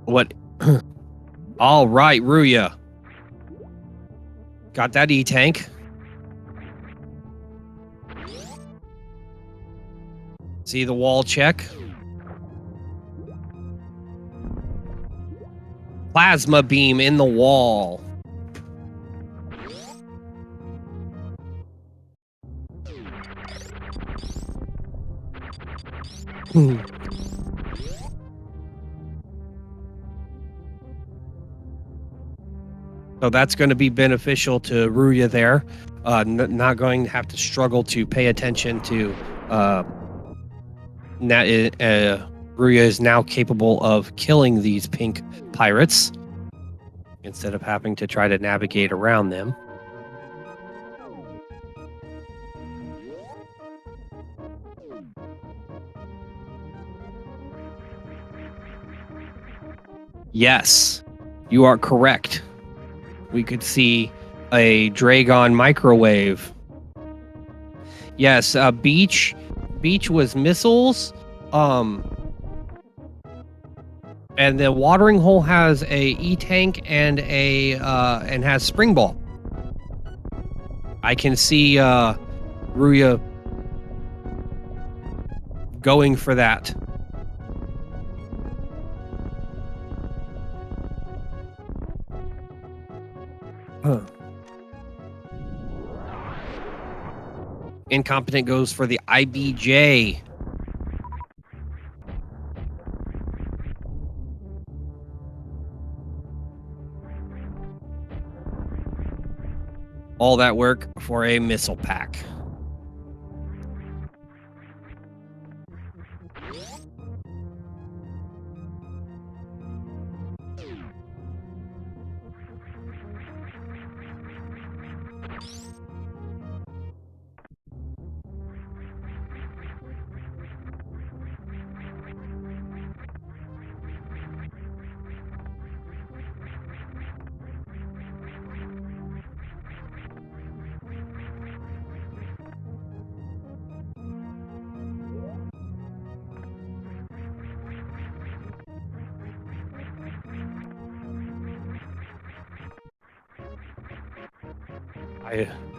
what all right, Ruya. Got that E-tank. See the wall check. Plasma beam in the wall. So that's going to be beneficial to Ruya there. Not going to have to struggle to pay attention to. Ruya is now capable of killing these pink pirates instead of having to try to navigate around them. Yes, you are correct. We could see a Dragon microwave. Yes, Beach was missiles. And the watering hole has a E-tank and and has spring ball. I can see Ruya going for that. Huh. Incompetent goes for the IBJ. All that work for a missile pack.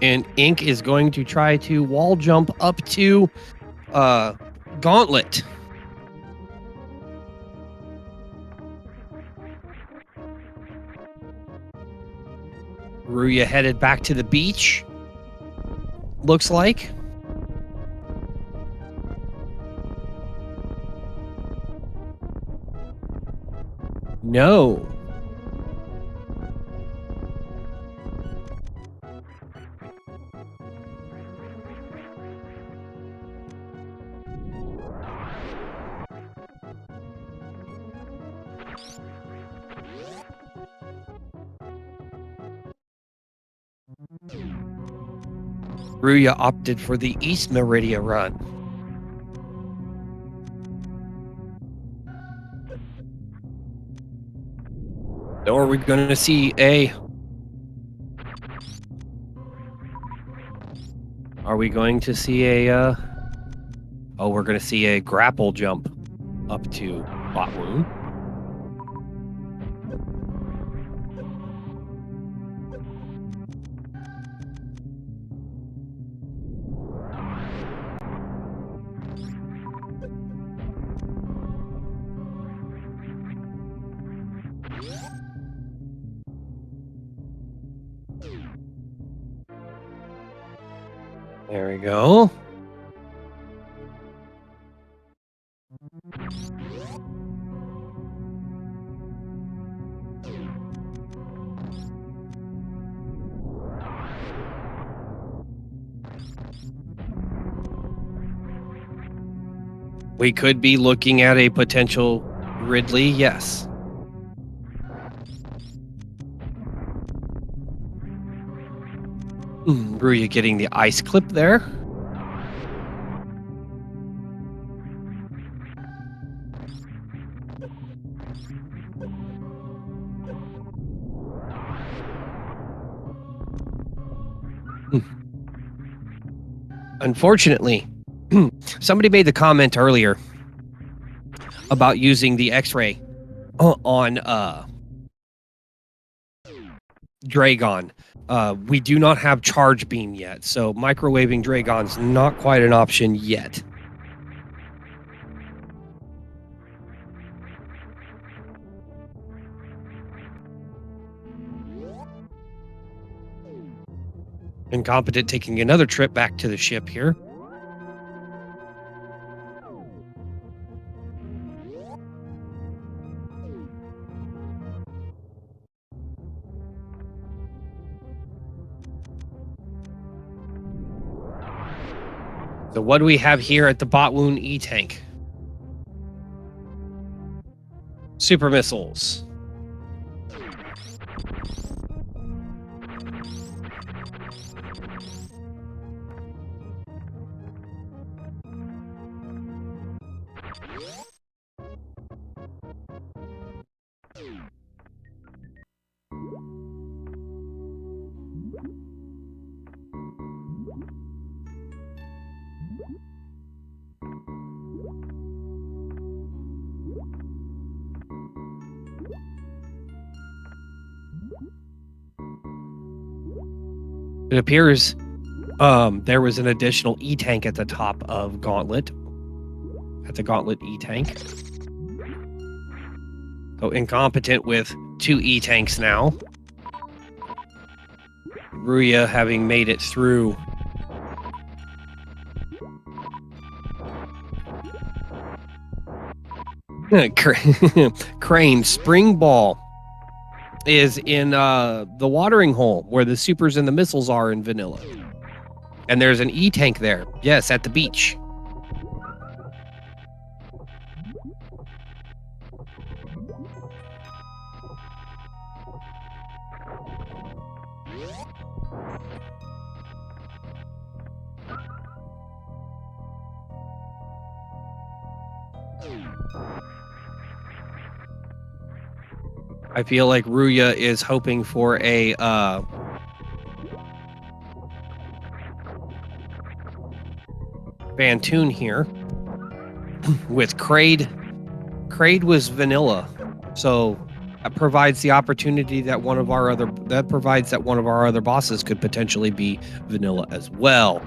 And Ink is going to try to wall jump up to uh, Gauntlet. Ruya headed back to the beach. Looks like. No. Ruya opted for the East Meridia run. Or are we going to see a... Are we going to see a... Oh, we're going to see a grapple jump up to Bot Wound. There we go. We could be looking at a potential Ridley, yes. Ruya getting the ice clip there. Unfortunately, somebody made the comment earlier about using the X-ray on Dragon. We do not have charge beam yet, so microwaving Dragon's not quite an option yet. Incompetent taking another trip back to the ship here. So what do we have here at the Bot Wound E-Tank? Super missiles. It appears there was an additional E-Tank at the top of Gauntlet. At the Gauntlet E-Tank. So Incompetent with 2 E-Tanks now. Ruya having made it through. Crane Spring Ball is in the watering hole where the supers and the missiles are in vanilla. And there's an E-Tank there. Yes, at the beach. I feel like Ruya is hoping for a Bantoon here with Kraid. Kraid was vanilla, so That provides the opportunity that one of our other bosses could potentially be vanilla as well.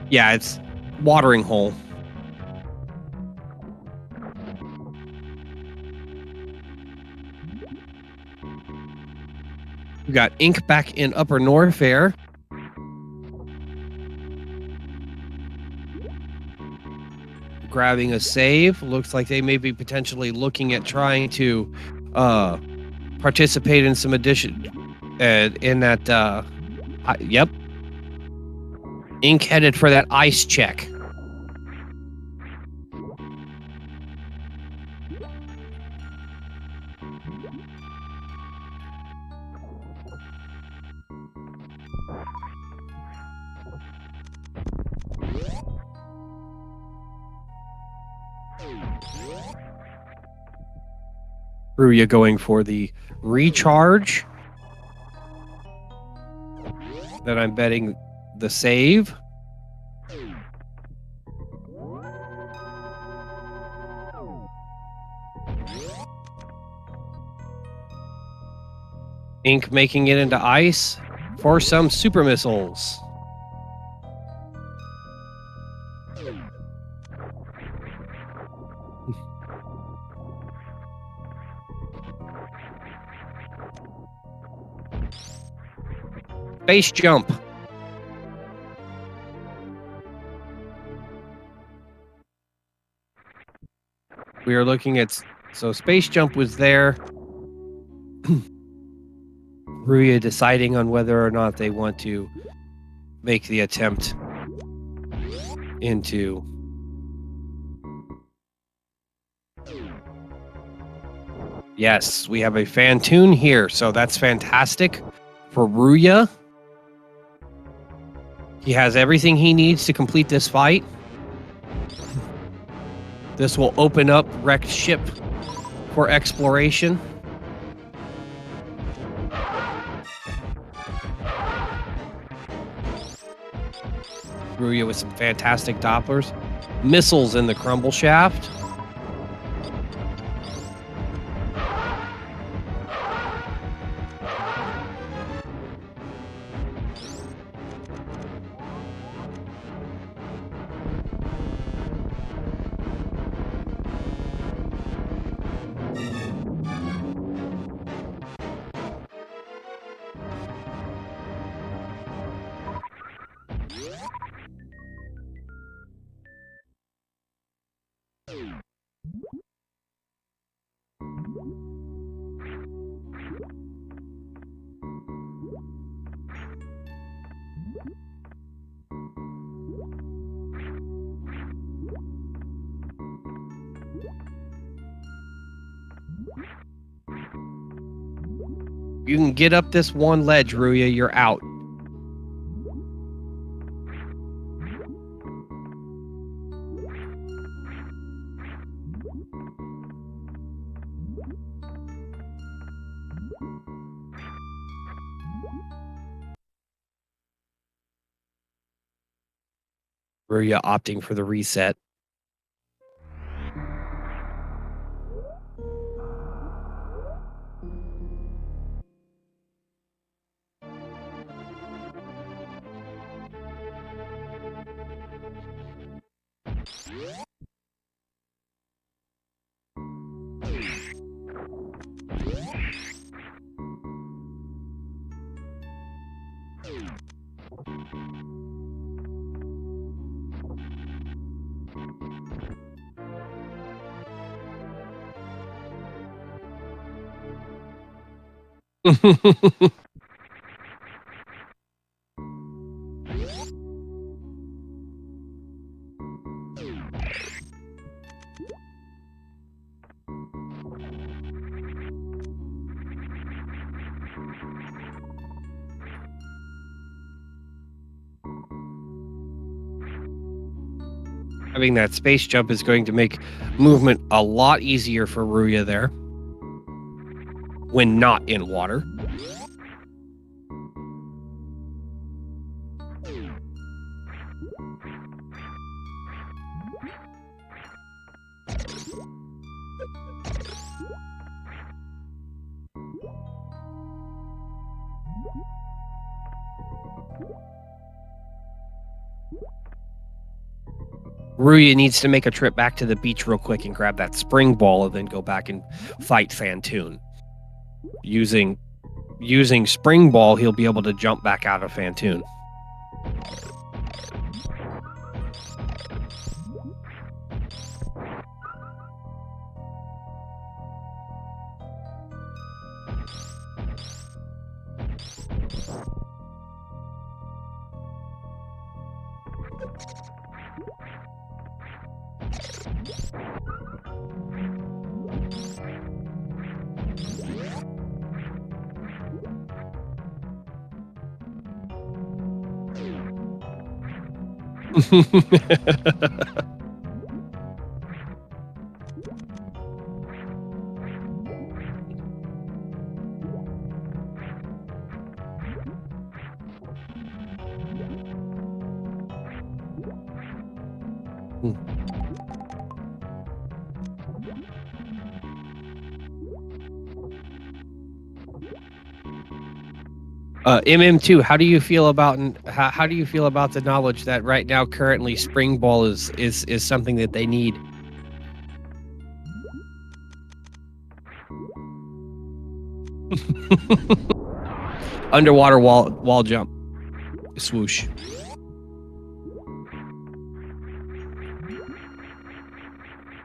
Yeah, it's watering hole. We got Ink back in Upper Norfair. Grabbing a save. Looks like they may be potentially looking at trying to participate in some addition in that yep. Ink headed for that ice check. Ruya going for the recharge. Then I'm betting the save. Ink making it into ice for some super missiles. Space jump. We are looking at so space jump was there. Ruya deciding on whether or not they want to make the attempt into yes, we have a fan tune here, so that's fantastic for Ruya. He has everything he needs to complete this fight. This will open up wrecked ship for exploration. Ruya with some fantastic Dopplers. Missiles in the crumble shaft. You can get up this one ledge, Ruya, you're out. Ruya opting for the reset. Having that space jump is going to make movement a lot easier for Ruya there when not in water. Ruya needs to make a trip back to the beach real quick and grab that spring ball and then go back and fight Fantoon. Using spring ball, he'll be able to jump back out of Fantoon. MM2, how do you feel about how do you feel about the knowledge that right now currently spring ball is something that they need? Underwater wall jump. Swoosh.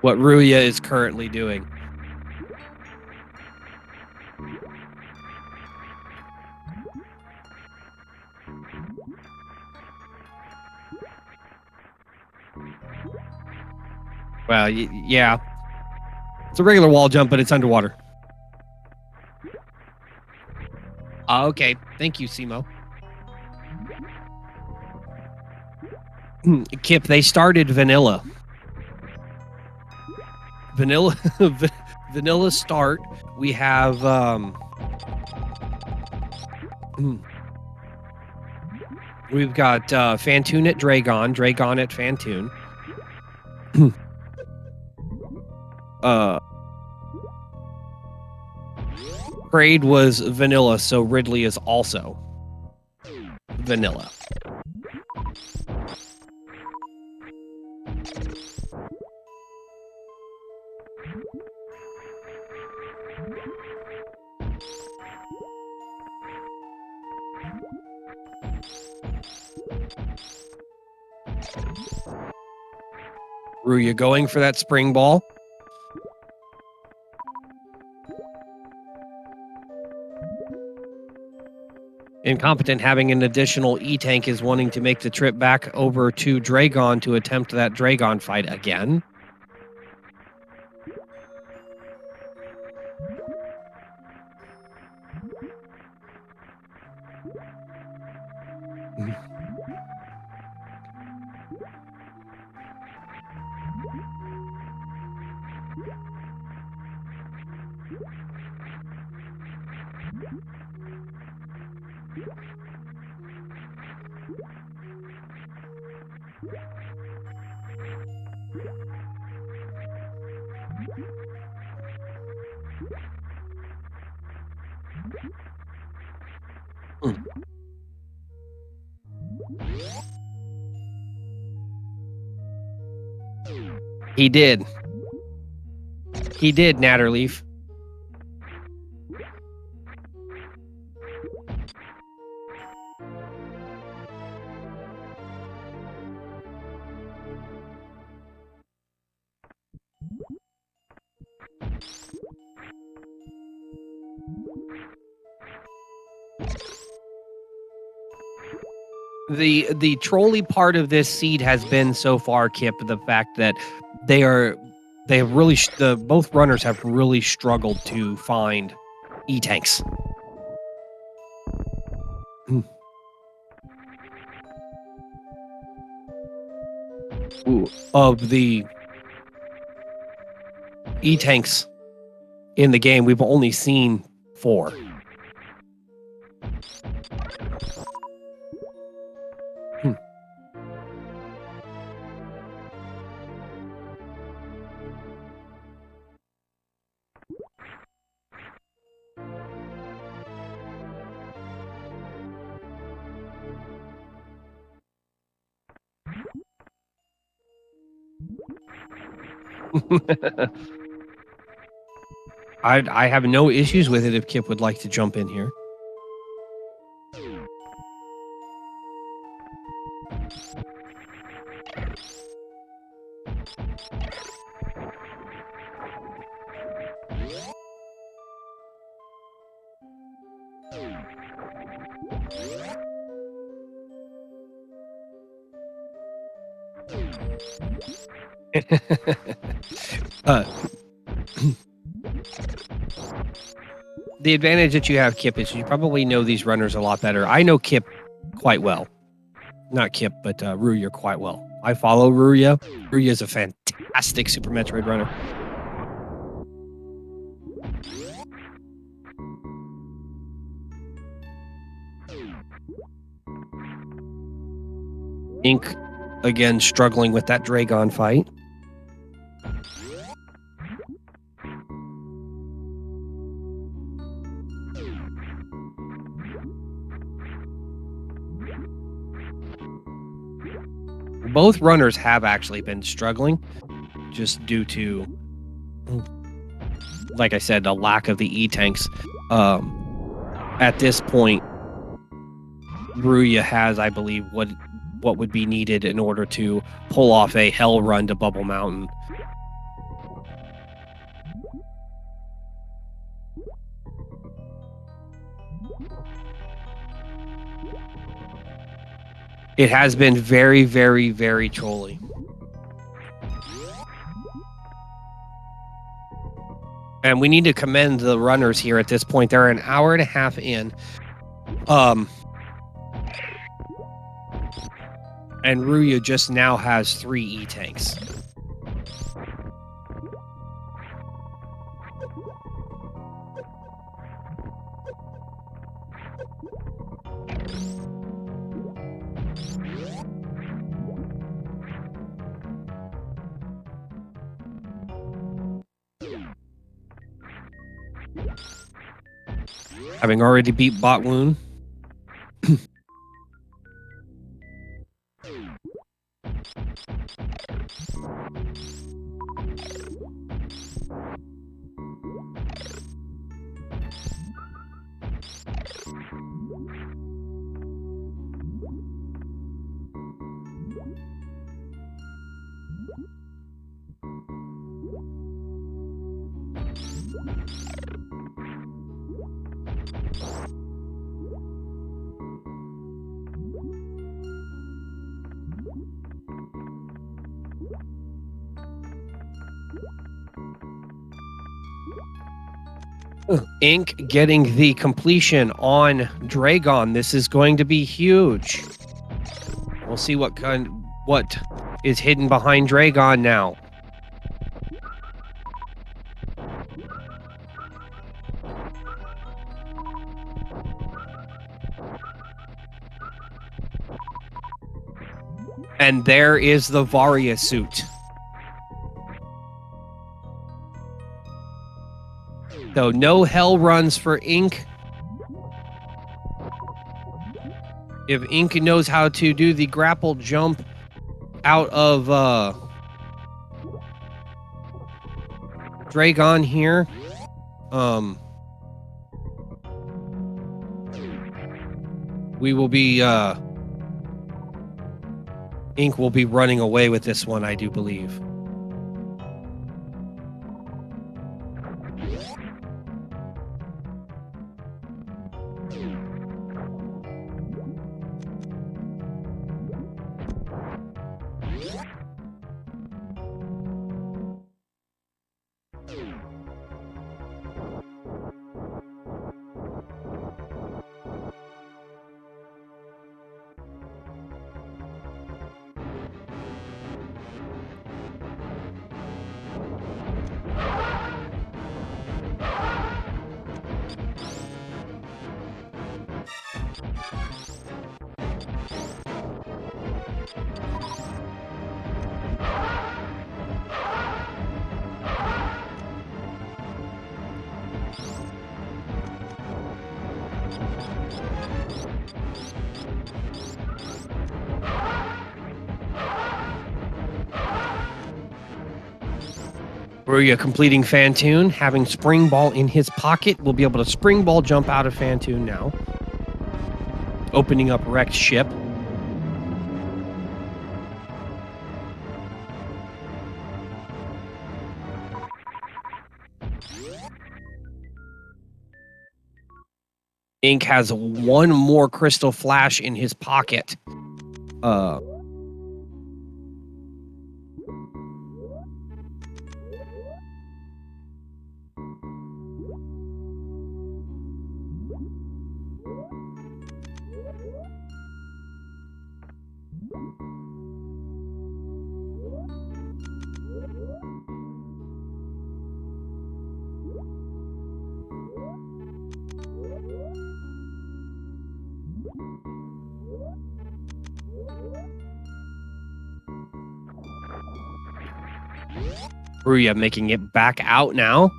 What Ruya is currently doing. Well, yeah. It's a regular wall jump, but it's underwater. Okay. Thank you, Simo. Kip, they started vanilla. Vanilla start. We have we've got Fantoon at Dragon at Fantoon. Braid was vanilla, so Ridley is also vanilla. Ruya going for that spring ball. Incompetent having an additional E-Tank is wanting to make the trip back over to Dragon to attempt that Dragon fight again. He did. He did, Natterleaf. The trolley part of this seed has been so far, Kip, the fact that they have really both runners have really struggled to find E-tanks. Of the E-tanks in the game, we've only seen 4. I have no issues with it if Kip would like to jump in here. uh, the advantage that you have, Kip, is you probably know these runners a lot better. I know Kip quite well. Not Kip, but Ruya quite well. I follow Ruya. Ruya is a fantastic Super Metroid runner. Ink, again, struggling with that Dragon fight. Both runners have actually been struggling just due to, like I said, the lack of the E-tanks. At this point, Ruya has, I believe, what would be needed in order to pull off a hell run to Bubble Mountain. It has been very, very, very trolly. And we need to commend the runners here at this point. They're an hour and a half in. And Ruya just now has 3 E-tanks. Having already beat Botwoon. Ink getting the completion on Dragon. This is going to be huge. We'll see what is hidden behind Dragon now. And there is the Varia suit. So no hell runs for Ink. If Ink knows how to do the grapple jump out of Dragon here, we will be Ink will be running away with this one, I do believe. Ruya completing Fantoon, having Spring Ball in his pocket. Will be able to Spring Ball jump out of Fantoon now. Opening up Wrecked Ship. Ink has one more Crystal Flash in his pocket. Ruya making it back out now.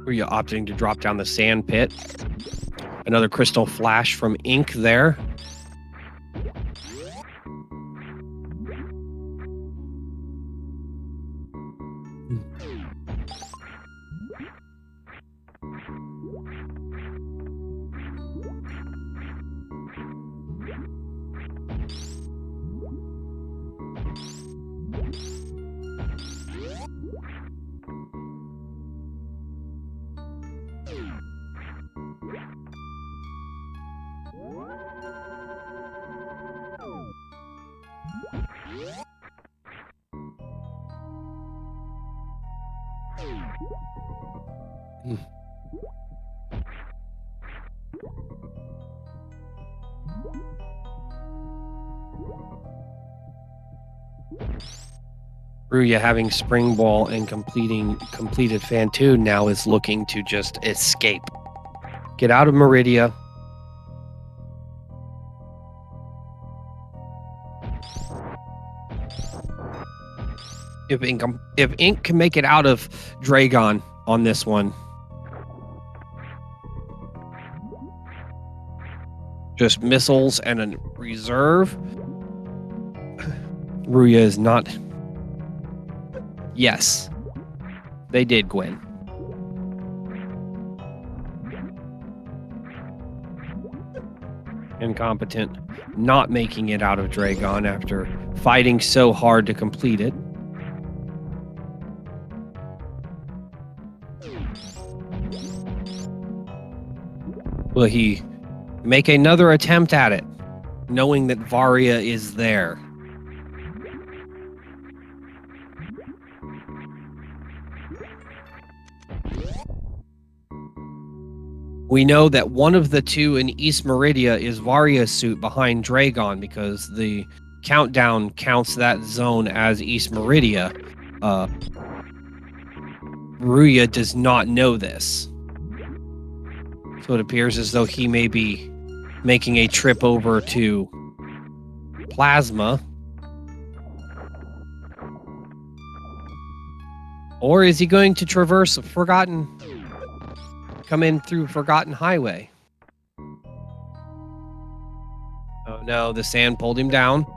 Ruya opting to drop down the sand pit. Another Crystal Flash from Ink there. Ruya having Spring Ball and completed Fantoon now is looking to just escape. Get out of Meridia. If Ink can make it out of Dragon on this one. Just missiles and a reserve. Ruya is not. Yes. They did, Gwen. Incompetent, not making it out of Dragon after fighting so hard to complete it. Will he make another attempt at it, knowing that Varia is there? We know that one of the two in East Meridia is Varia's suit behind Dragon because the countdown counts that zone as East Meridia. Ruya does not know this. So it appears as though he may be making a trip over to Plasma. Or is he going to traverse Forgotten? Come in through Forgotten Highway? Oh no, the sand pulled him down.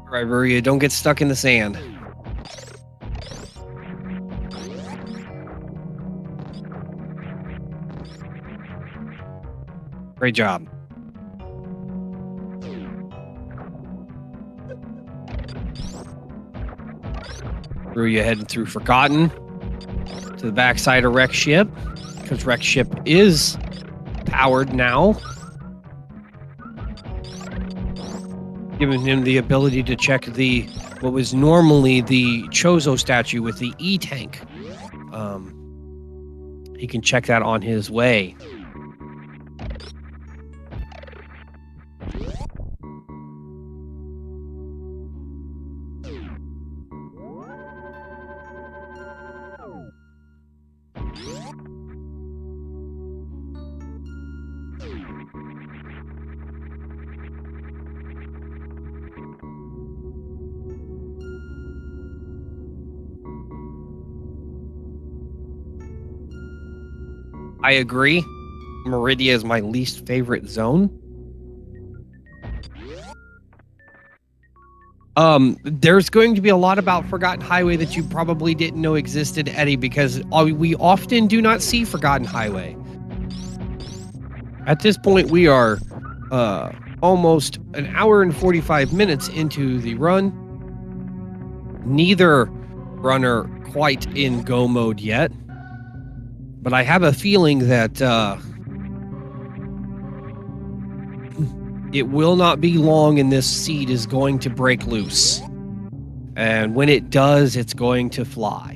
All right, Ruya, don't get stuck in the sand. Great job. Ruya heading through Forgotten to the backside of Wreck Ship, because Wreck Ship is powered now, giving him the ability to check what was normally the Chozo statue with the E-tank. He can check that on his way. I agree. Meridia is my least favorite zone. There's going to be a lot about Forgotten Highway that you probably didn't know existed, Eddie, because we often do not see Forgotten Highway. At this point, we are almost an hour and 45 minutes into the run. Neither runner quite in go mode yet. But I have a feeling that it will not be long and this seed is going to break loose. And when it does, it's going to fly.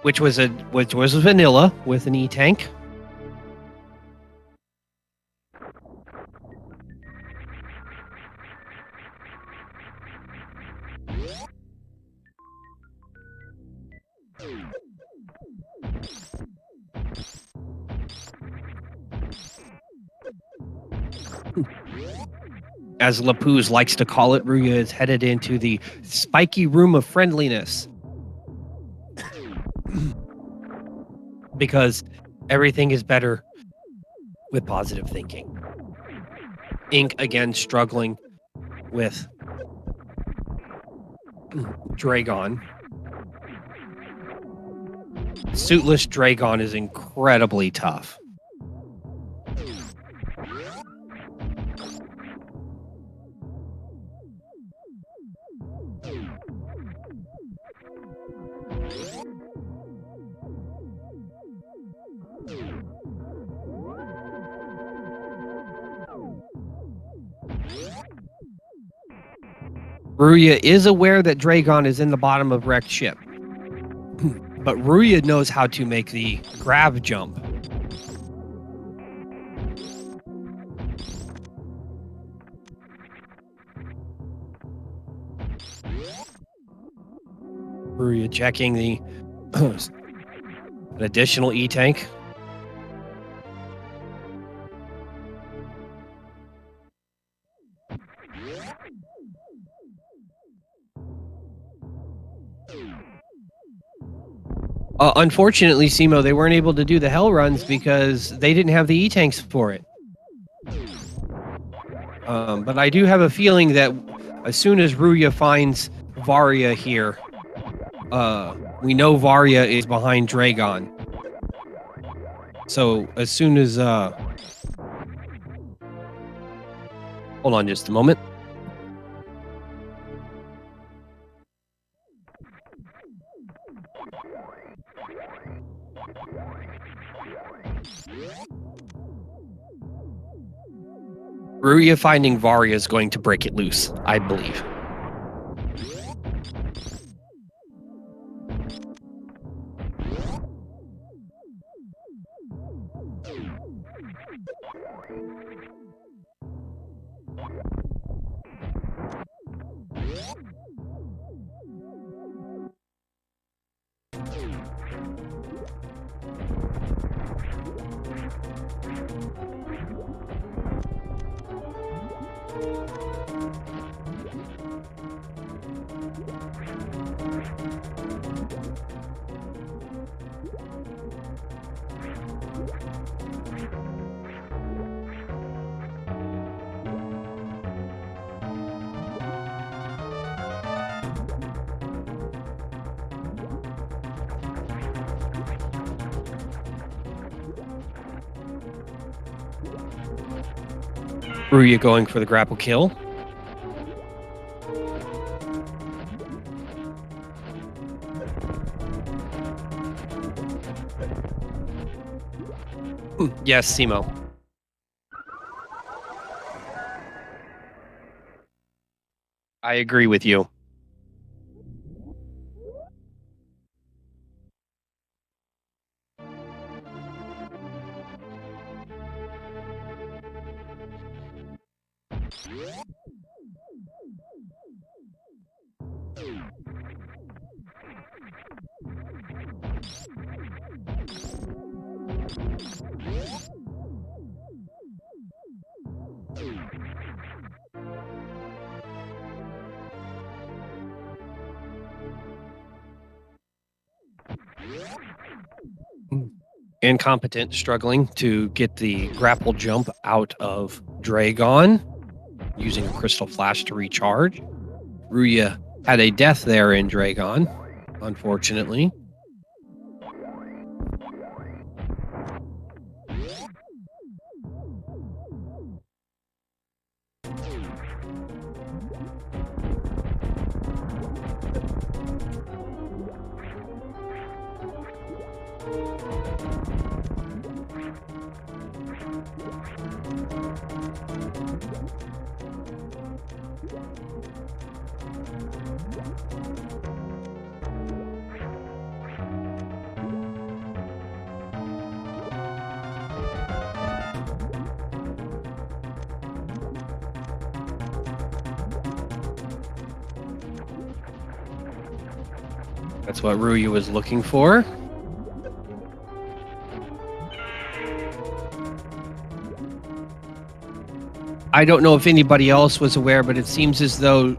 Which was vanilla with an E-tank. As Lapuz likes to call it, Ruya is headed into the spiky room of friendliness. Because everything is better with positive thinking. Ink again struggling with Dragon. Suitless Dragon is incredibly tough. Ruya is aware that Dragon is in the bottom of wrecked ship. But Ruya knows how to make the grab jump. Ruya checking the an additional E-tank. Unfortunately, Simo, they weren't able to do the hell runs because they didn't have the E-tanks for it. But I do have a feeling that as soon as Ruya finds Varia here, We know Varya is behind Dragon. So as soon as hold on just a moment. Ruya finding Varya is going to break it loose, I believe. Ruya going for the grapple kill. Yes, Simo. I agree with you. Incompetent struggling to get the grapple jump out of Dragon using a crystal flash to recharge. Ruya had a death there in Dragon, unfortunately. That's what Ruya was looking for. I don't know if anybody else was aware, but it seems as though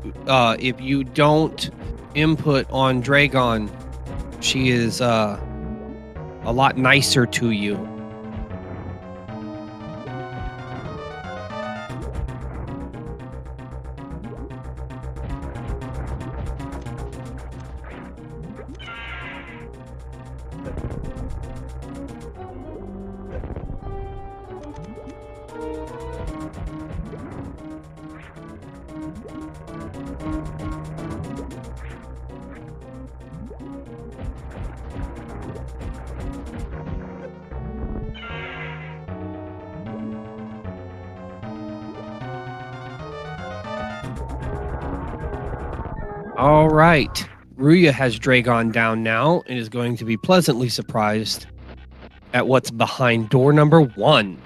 if you don't input on Dragon, she is a lot nicer to you. All right. Ruya has Dragon down now and is going to be pleasantly surprised at what's behind door number 1.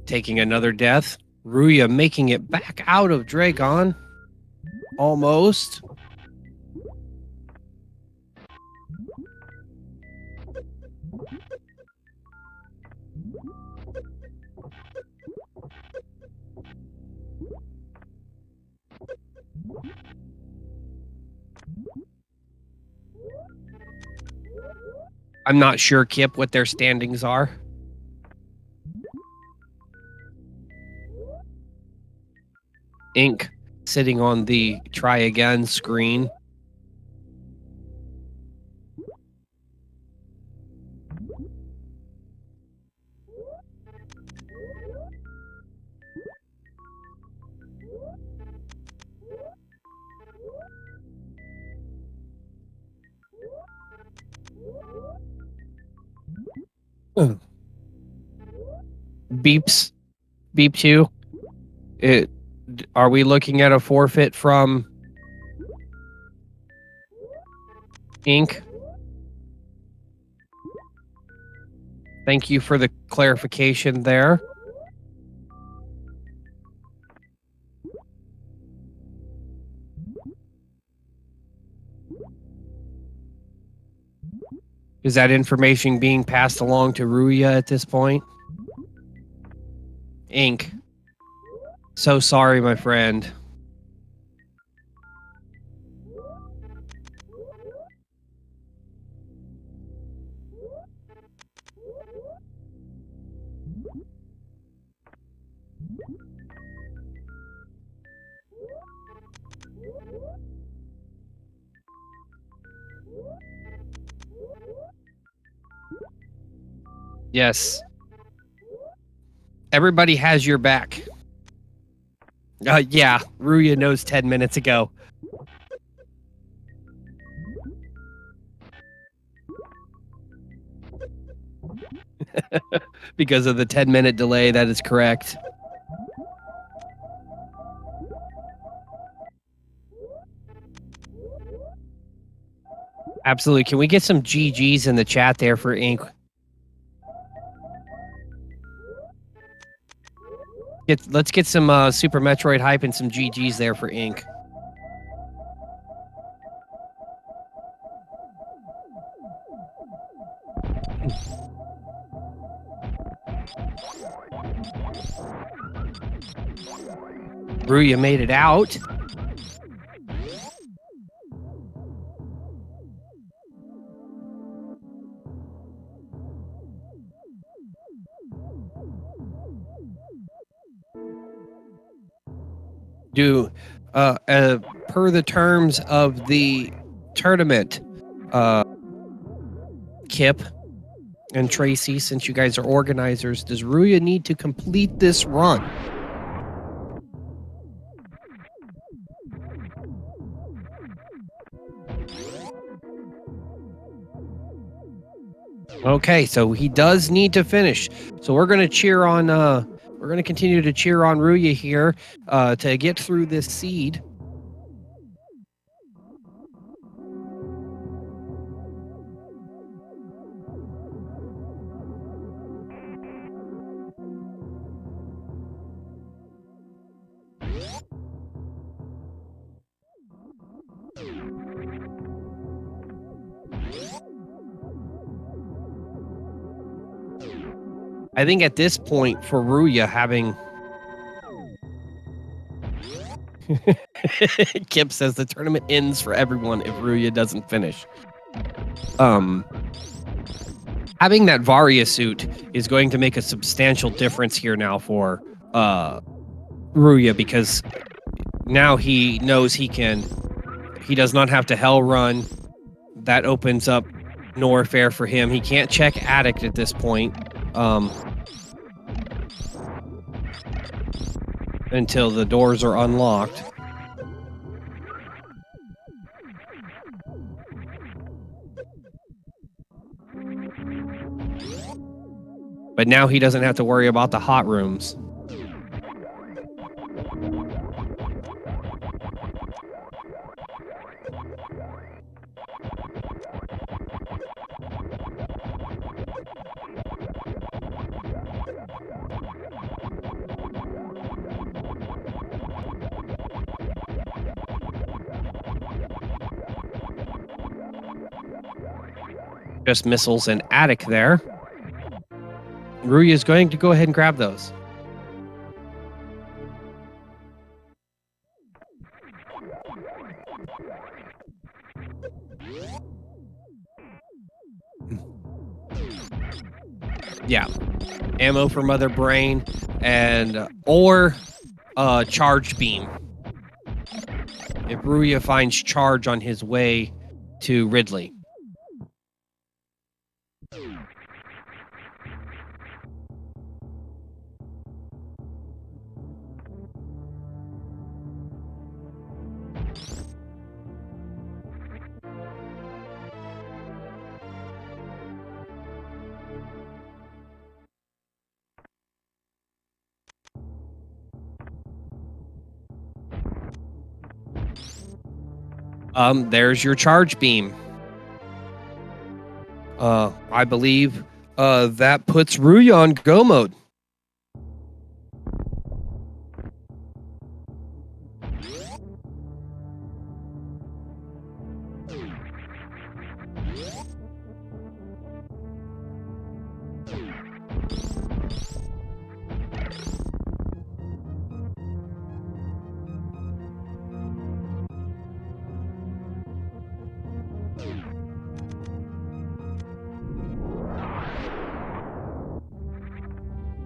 taking another death. Ruya making it back out of Dragon. Almost. I'm not sure, Kip, what their standings are. Ink sitting on the try again screen. Beeps. Beep you. Are we looking at a forfeit from Ink? Thank you for the clarification there. Is that information being passed along to Ruya at this point? Ink. So sorry, my friend. Yes. Everybody has your back. Yeah, Ruya knows 10 minutes ago. Because of the 10-minute delay, that is correct. Absolutely. Can we get some GGs in the chat there for Ink? Let's get some Super Metroid hype and some GGs there for Ink. Ruya made it out. Per the terms of the tournament, Kip and Tracy, since you guys are organizers, does Ruya need to complete this run? Okay, so he does need to finish. So we're going to cheer on we're going to continue to cheer on Ruya here to get through this seed. I think at this point for Ruya having Kip says the tournament ends for everyone if Ruya doesn't finish. Having that Varia suit is going to make a substantial difference here now for Ruya, because now he knows he does not have to hell run. That opens up Norfair for him. He can't check Addict at this point. Until the doors are unlocked. But now he doesn't have to worry about the hot rooms. just missiles and attic there. Ruya is going to go ahead and grab those. Yeah, ammo for Mother Brain and or charge beam. If Ruya finds charge on his way to Ridley. There's your charge beam. I believe that puts Ruya on go mode.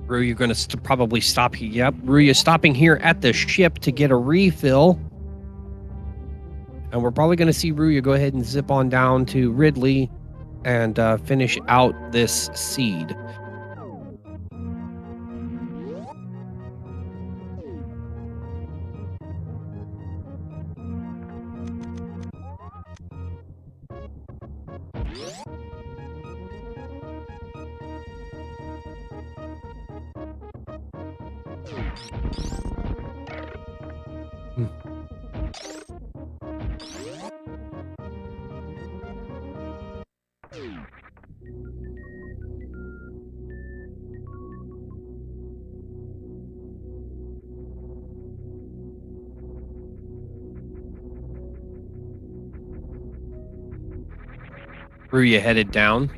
Ruya going to probably stop. Yep, Ruya stopping here at the ship to get a refill. And we're probably going to see Ruya go ahead and zip on down to Ridley and finish out this seed. Ruya headed down.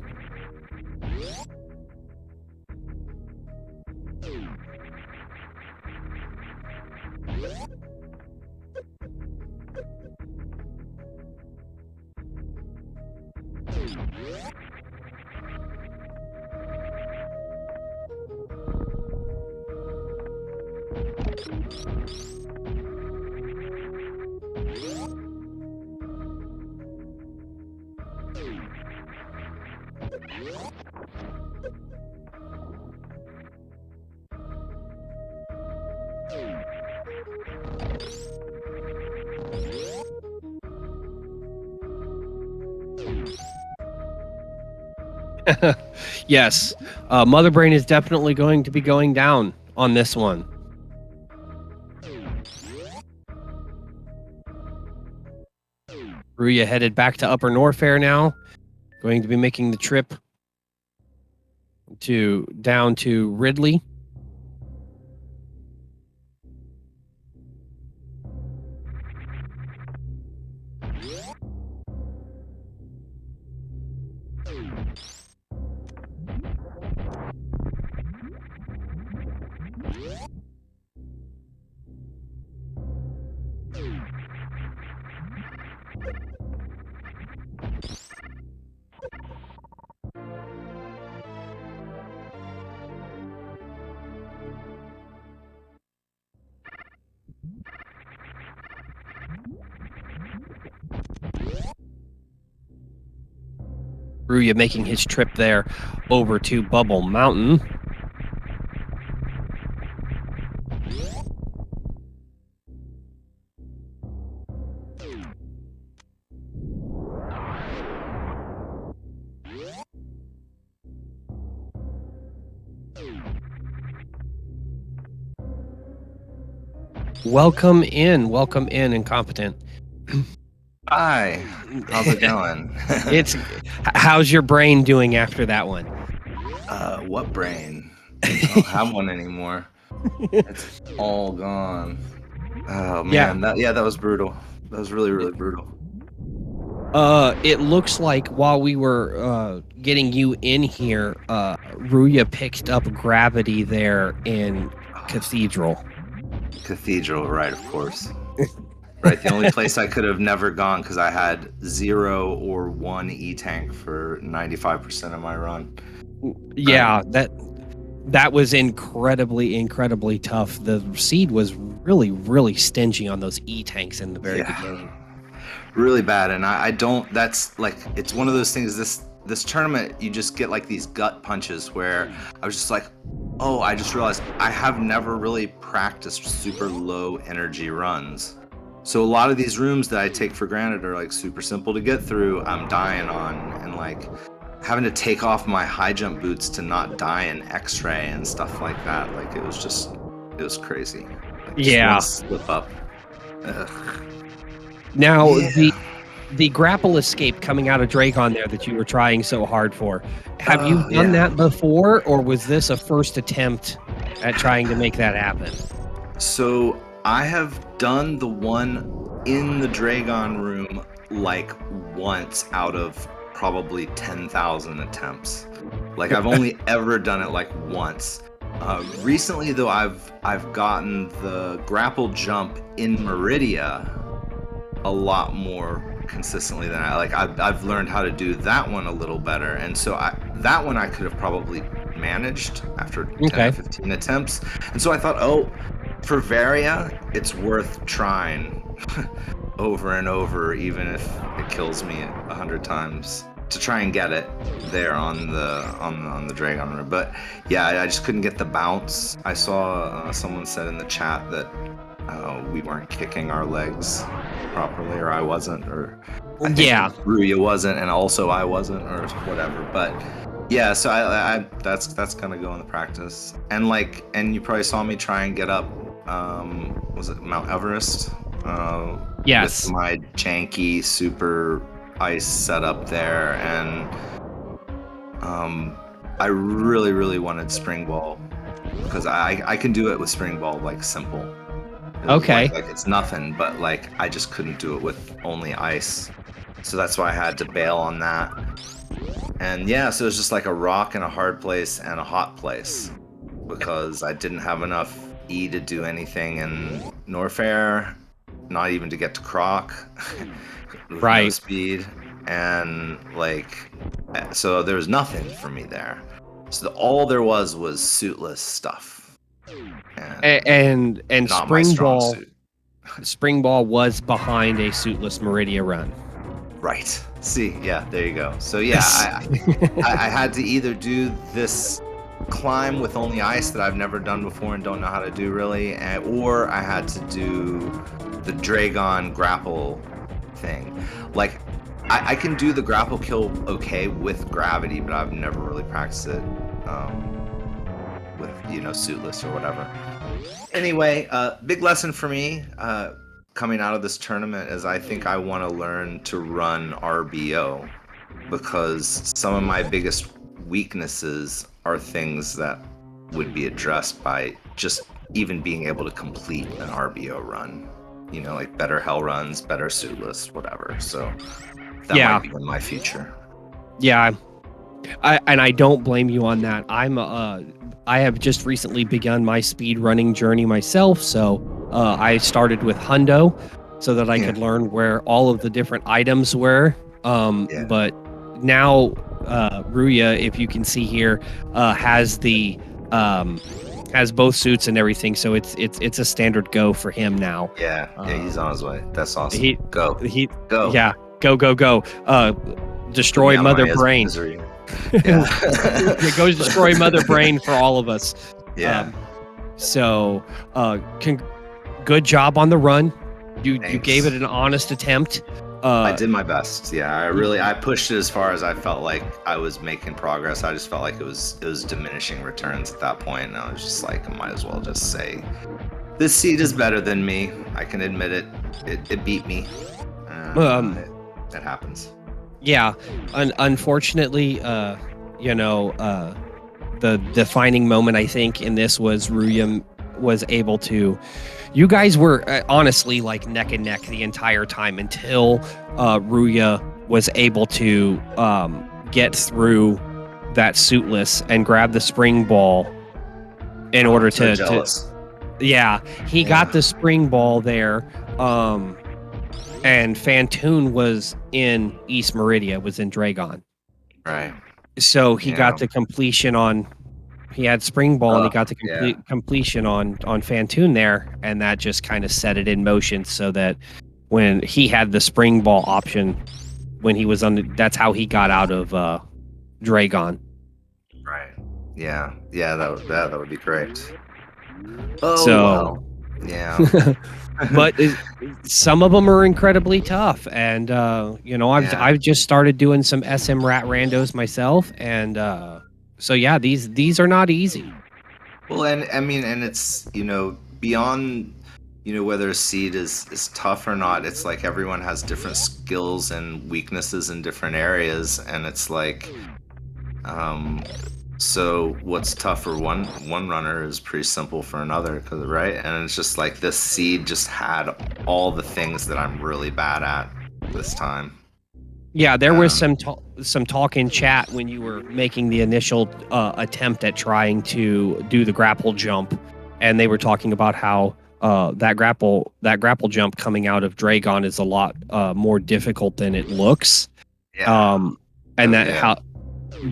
Yes, Mother Brain is definitely going to be going down on this one. Ruya headed back to Upper Norfair now, going to be making the trip down to Ridley. Ruya making his trip there over to Bubble Mountain. Welcome in, incompetent. Hi, how's it going? How's your brain doing after that one? What brain? I don't have one anymore. It's all gone. Oh man, that was brutal. That was really brutal. It looks like while we were getting you in here, Ruya picked up gravity there in Cathedral. Cathedral, right, of course. Right, the only place I could have never gone because I had 0 or 1 E-tank for 95% of my run. Right. Yeah, that was incredibly tough. The seed was really stingy on those E-tanks in the very beginning. Really bad, and I don't. That's like it's one of those things. This tournament, you just get like these gut punches where I was just like, oh, I just realized I have never really practiced super low energy runs. So a lot of these rooms that I take for granted are like super simple to get through. I'm dying on, and like having to take off my high jump boots to not die in X-ray and stuff like that. Like it was crazy. Like just Yeah. one slip up. Ugh. Now Yeah. the grapple escape coming out of Dragon there that you were trying so hard for. Have you Oh done yeah. that before, or was this a first attempt at trying to make that happen? So I have done the one in the Dragon room like once out of probably 10,000 attempts. Like I've only ever done it like once. Recently though, I've gotten the grapple jump in Meridia a lot more consistently than I've learned how to do that one a little better, and so that one I could have probably managed after 10 or Okay. 15 attempts. And so I thought, oh, for Varia, it's worth trying over and over, even if it kills me 100 times, to try and get it there on the Dragon Room. But yeah, I just couldn't get the bounce. I saw someone said in the chat that we weren't kicking our legs properly, or I wasn't, or I think Yeah. Ruya wasn't, and also I wasn't, or whatever. But yeah, so I that's gonna go in the practice. And you probably saw me try and get up, was it Mount Everest? Yes. With my janky super ice setup there, and I really wanted Spring Ball because I can do it with Spring Ball like simple. Okay. Like it's nothing, but like I just couldn't do it with only ice. So that's why I had to bail on that. And yeah, so it was just like a rock and a hard place and a hot place because I didn't have enough E to do anything in Norfair, not even to get to Croc with no Right. speed. And like, so there was nothing for me there. So all there was suitless stuff. And Not my strong suit. Spring Ball was behind a suitless Meridia run. Right. See, yeah, there you go. So yeah, I had to either do this climb with only ice that I've never done before and don't know how to do really, or I had to do the Dragon grapple thing. Like, I can do the grapple kill okay with gravity, but I've never really practiced it with, suitless or whatever. Anyway, big lesson for me coming out of this tournament is I think I want to learn to run RBO because some of my biggest weaknesses are things that would be addressed by just even being able to complete an RBO run. Like better hell runs, better suitless, whatever. So that might be in my future. Yeah. I don't blame you on that. I have just recently begun my speed running journey myself, so I started with Hundo so that I could learn where all of the different items were. But now Ruya, if you can see here, has both suits and everything, so it's a standard go for him now. Yeah, he's on his way. That's awesome. Go. Yeah, go. Destroy Mother Brain. Yeah. It goes destroy Mother Brain for all of us. Yeah. Good job on the run. You gave it an honest attempt. I did my best. Yeah, I pushed it as far as I felt like I was making progress. I just felt like it was diminishing returns at that point, and I was just like, I might as well just say, this seed is better than me. I can admit it. It beat me. It happens. Yeah, unfortunately, the defining moment I think in this was Ruya was able to. You guys were honestly like neck and neck the entire time until Ruya was able to get through that suitless and grab the spring ball in Oh, order I'm so to jealous. yeah, he got Yeah. the spring ball there. And Fantoon was in East Meridia, was in Dragon. Right. So he got Yeah. the completion on he had spring ball and he Oh, got the yeah. completion on Fantoon there, and that just kind of set it in motion so that when he had the spring ball option when he was on that's how he got out of Dragon. Right. Yeah. Yeah, that would be great. Oh, So well. Yeah. but some of them are incredibly tough, and Yeah. I've just started doing some SM rat randos myself, and so yeah, these are not easy. Well, and I mean, and it's, beyond, whether a seed is tough or not, it's like everyone has different skills and weaknesses in different areas, and it's like, um, so what's tough for one runner is pretty simple for another, right? And it's just like this seed just had all the things that I'm really bad at this time. Yeah, there was Um, some talk in chat when you were making the initial attempt at trying to do the grapple jump, and they were talking about how that grapple jump coming out of Dragon is a lot more difficult than it looks. yeah. Um, and Oh that yeah. how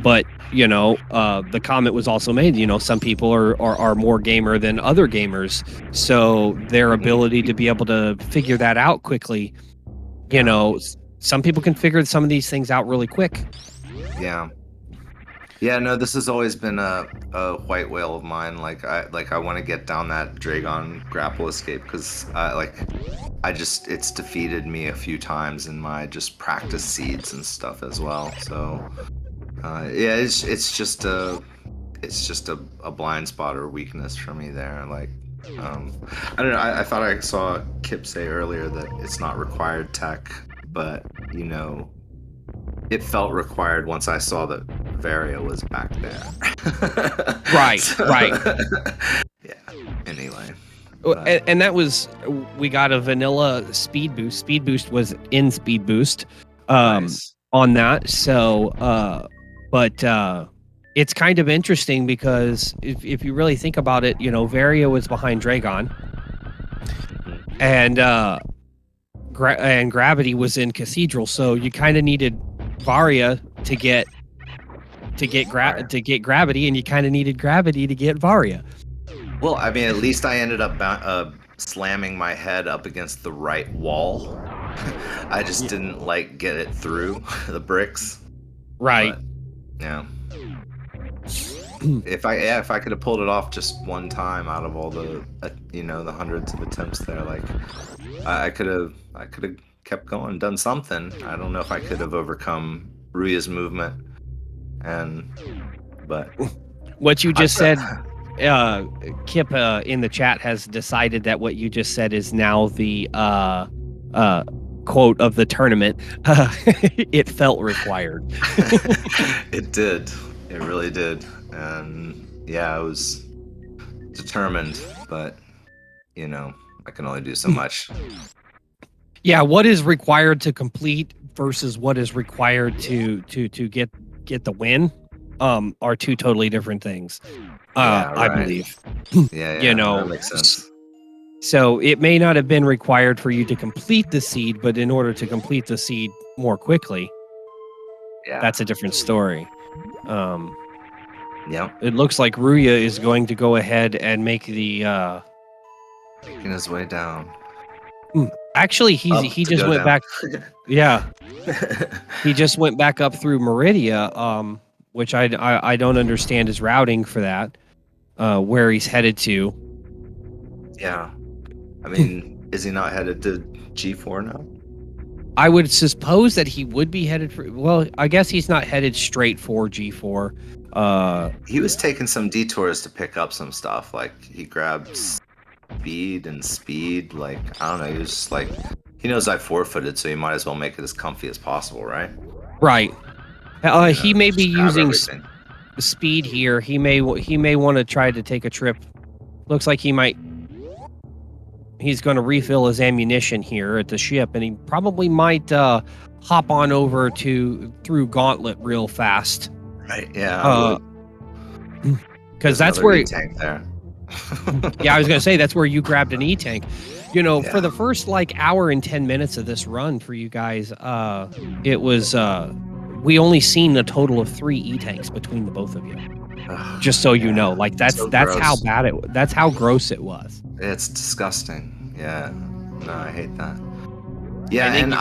but the comment was also made, some people are more gamer than other gamers, so their Mhm. ability to be able to figure that out quickly, Yeah. some people can figure some of these things out really quick. Yeah. Yeah, no, this has always been a white whale of mine. Like I want to get down that Dragon grapple escape because I just it's defeated me a few times in my just practice seeds and stuff as well. So yeah, it's just a blind spot or weakness for me there. Like I don't know. I thought I saw Kip say earlier that it's not required tech, but it felt required once I saw that Varia was back there. Right, So, right. yeah. Anyway, And, but and that was we got a vanilla speed boost. Speed boost was in speed boost nice. on that. So but it's kind of interesting because if you really think about it, Varia was behind Dragon, Mhm. and and Gravity was in Cathedral, so you kind of needed Varia Right. to get Gravity, and you kind of needed Gravity to get Varia. Well, I mean, at least I ended up slamming my head up against the right wall. I just Yeah, didn't get it through the bricks. right. But yeah, if I could have pulled it off just one time out of all the the hundreds of attempts there, like I could have kept going, done something. I don't know if I could have overcome Ruya's movement, and but What you I just said, uh, Kip in the chat has decided that what you just said is now the uh, quote of the tournament. It felt required. it did, it really did, and yeah, I was determined, but I can only do so much. Yeah, what is required to complete versus what is required to get the win are two totally different things. Yeah, I right. believe. Yeah, You yeah, no, that know, makes sense. so it may not have been required for you to complete the seed, but in order to complete the seed more quickly, Yeah. that's a different story. Um, Yep. it looks like Ruya is going to go ahead and make the Making his way down. actually Up he to just go went down. back. Yeah, he just went back up through Meridia, which I don't understand his routing for that, where he's headed to. Yeah. I mean, is he not headed to G4 now? I would suppose that he would be headed for. Well, I guess he's not headed straight for G4. He was taking some detours to pick up some stuff. Like he grabbed speed. Like I don't know. He was just like he knows I forfeited, so he might as well make it as comfy as possible, right? Right. He may be Just grab using everything. speed here. He may want to try to take a trip. Looks like he's going to refill his ammunition here at the ship, and he probably might hop on over to through Gauntlet real fast. Right, yeah, I Uh, would. because There's that's another where E-tank there. yeah, I was gonna say that's where you grabbed an E-tank. For Yeah. the first, like, hour and 10 minutes of this run for you guys, it was, we only seen a total of 3 E-tanks between the both of you. Just Ugh, so you know, yeah. like, So that's how gross. bad that's how gross it was. It's disgusting. Yeah. No, I hate that. I Yeah, think and you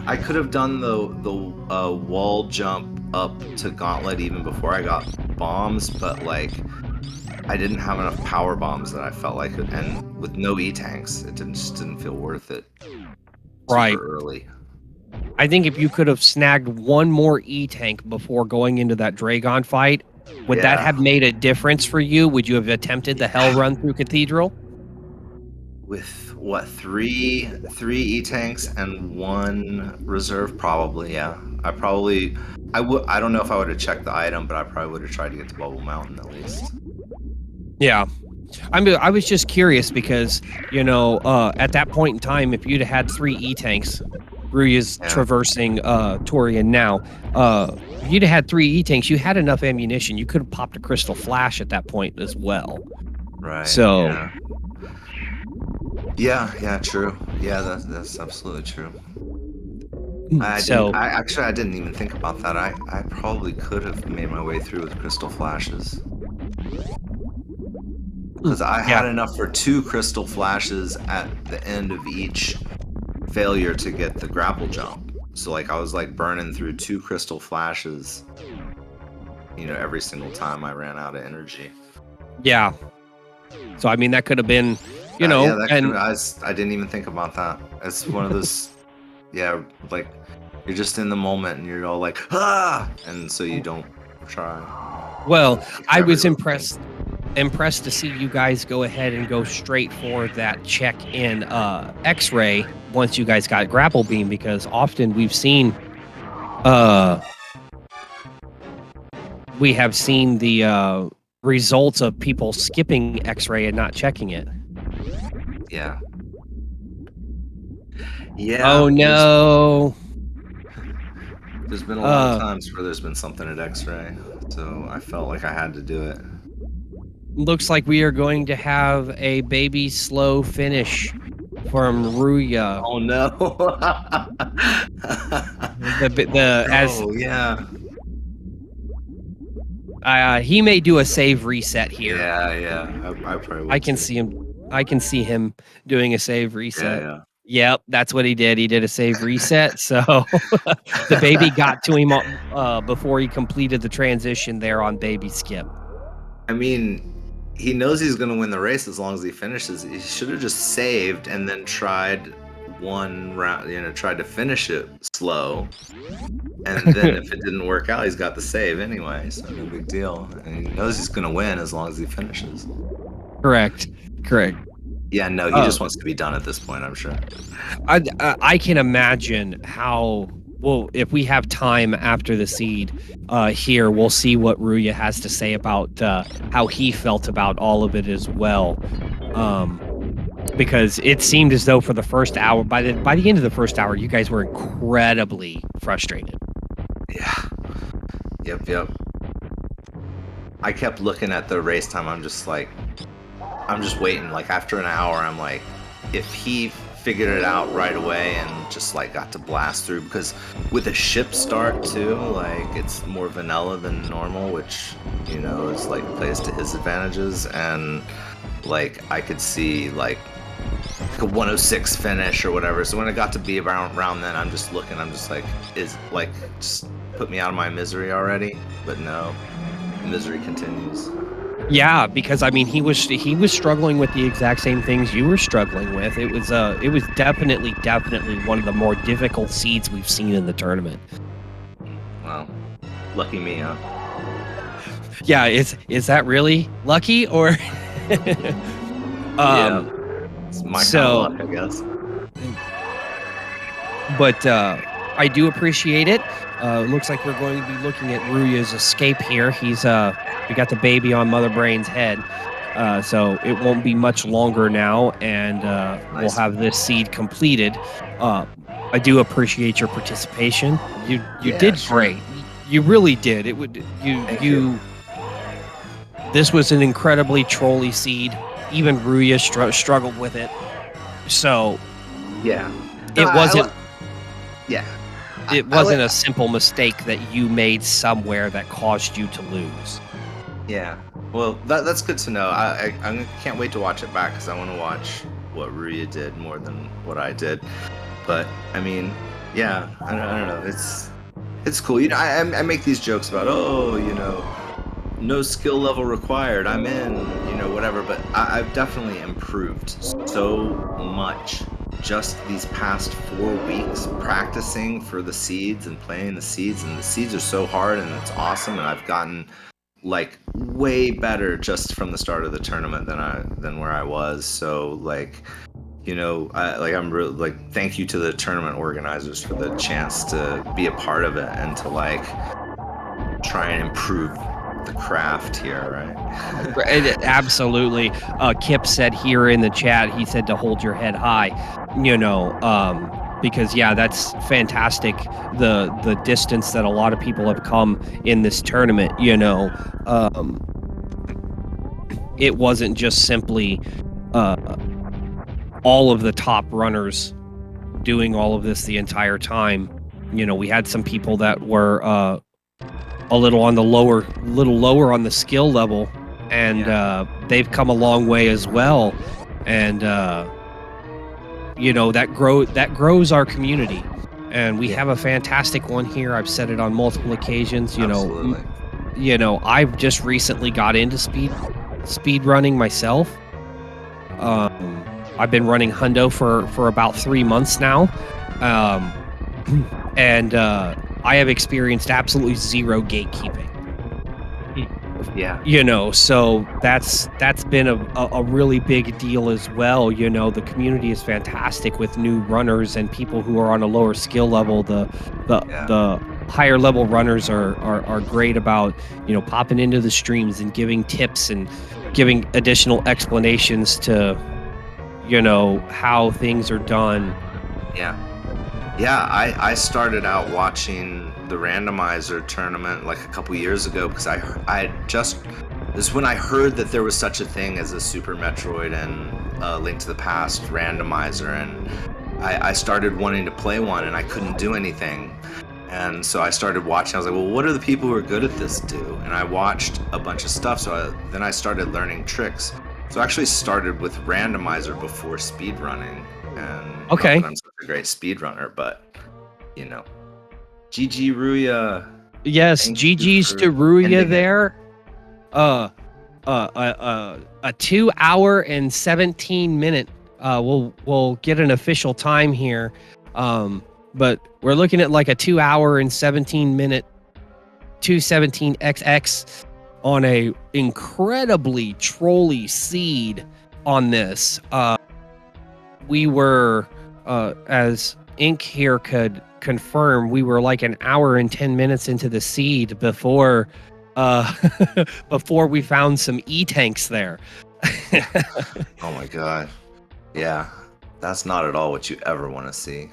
I could have done the wall jump up to Gauntlet even before I got bombs, but like I didn't have enough power bombs that I felt like, and with no E-tanks, it just didn't feel worth it super right. early. I think if you could have snagged one more E-tank before going into that Dragon fight, would that Yeah, have made a difference for you? Would you have attempted the hell run through Cathedral? with what, three E-tanks and one reserve, probably. Yeah, I don't know if I would have checked the item, but I probably would have tried to get to Bubble Mountain at least. Yeah. I was just curious because, at that point in time, if you'd have had 3 E-tanks, Ruya's Yeah, traversing, Torian now, if you'd have had 3 E-tanks, you had enough ammunition, you could have popped a Crystal Flash at that point as well. right. So, Yeah, yeah, true. Yeah, that's absolutely true. so I didn't even think about that. I probably could have made my way through with Crystal Flashes because I yeah, had enough for 2 Crystal Flashes at the end of each failure to get the grapple jump. So like I was like burning through 2 Crystal Flashes, every single time I ran out of energy. yeah. So, I mean, that could have been, Yeah, that could and I didn't even think about that. It's one of those, yeah, like you're just in the moment and you're all like, ah, and so you don't try. well, Take I every was little thing. impressed to see you guys go ahead and go straight for that check in X-ray once you guys got grapple beam, because often uh we have seen the results of people skipping X-ray and not checking it. Yeah. Oh Yeah, no. there's been a lot of Uh times where there's been something at X-ray, so I felt like I had to do it. Looks like we are going to have a baby slow finish from Ruya. Oh no. Oh The as no, yeah. he may do a save reset here. Yeah, yeah. I probably I would can too. see him I can see him doing a save Yeah, reset. yeah. Yep, that's what he did. He did a save reset, so the baby got to him, before he completed the transition there on baby skip. I mean, he knows he's gonna win the race as long as he finishes. He should have just saved and then tried one round, tried to finish it slow. And then if it didn't work out, he's got the save anyway, so no big deal. And he knows he's gonna win as long as he finishes. Correct, correct. Yeah, no, he Uh, just wants to be done at this point, I'm sure. I can imagine how well, if we have time after the seed, here, we'll see what Ruya has to say about, how he felt about all of it as well. Um, because it seemed as though for the first hour, by the end of the first hour, you guys were incredibly frustrated. Yeah. Yep, yep. I kept looking at the race time. I'm just waiting. Like after an hour, I'm like, if he figured it out right away and just like got to blast through, because with a ship start too, like it's more vanilla than normal, which is like plays to his advantages. And like I could see like a 106 finish or whatever. So when it got to be around then, I'm just looking. I'm just like, is like just put me out of my misery already? But no, the misery continues. Yeah, because I mean, he was struggling with the exact same things you were struggling with. It was definitely one of the more difficult seeds we've seen in the tournament. Well, lucky me, huh? Yeah, is that really lucky or Yeah, um it's my kind of so luck, I guess. but I do appreciate it. Looks like we're going to be looking at Ruya's escape here. We got the baby on Mother Brain's head. So it won't be much longer now, and we'll Nice. have this seed completed. Uh, I do appreciate your participation. You Yeah, did sure. great. You really did. It would Thank you. you this was an incredibly trolly seed. Even Ruya struggled with it. So, Yeah. No, it wasn't yeah. it I wasn't like a simple mistake that you made somewhere that caused you to lose. yeah. Well, that's good to know. Can't wait to watch it back because I want to watch what Ruya did more than what I did. But I mean, yeah, I don't know. It's cool. You know, I make these jokes about, oh, you know, no skill level required. I'm in, you know, whatever. But I've definitely improved so much just these past 4 weeks practicing for the seeds and playing the seeds. And the seeds are so hard and it's awesome. And I've gotten like way better just from the start of the tournament than where I was. So like, you know, I'm really like, thank you to the tournament organizers for the chance to be a part of it and to like try and improve the craft here, right? Absolutely. Kip said here in the chat, he said to hold your head high, because yeah, that's fantastic. The distance that a lot of people have come in this tournament, um, it wasn't just simply uh, all of the top runners doing all of this the entire time. We had some people that were a little lower on the skill level, and they've come a long way as well. And that grows our community, and we Yeah, have a fantastic one here. I've said it on multiple occasions. absolutely. I've just recently got into speed running myself. I've been running hundo for about 3 months now. um, and I have experienced absolutely zero gatekeeping. Yeah, So that's been a really big deal as well. The community is fantastic with new runners and people who are on a lower skill level. The yeah, the higher level runners are great about popping into the streams and giving tips and giving additional explanations to how things are done. yeah. Yeah, I started out watching the Randomizer tournament like a couple years ago because I just this is when I heard that there was such a thing as a Super Metroid and Link to the Past Randomizer, and I started wanting to play one and I couldn't do anything, and so I started watching. I was like, well, what do the people who are good at this do? And I watched a bunch of stuff. Then I started learning tricks. So I actually started with Randomizer before speedrunning, and not Okay. that I'm such a great speedrunner, but you know, GG Ruya, Yes, thank you GG's for to Ruya ending it. there. Uh, a 2 hour and 17 minute. We'll get an official time here. But we're looking at like a 2 hour and 17 minute 217XX on a incredibly trolly seed on this. We were, as Ink here could confirm, we were like an hour and 10 minutes into the seed before uh before we found some E-tanks there. Oh my god, yeah, that's not at all what you ever want to see.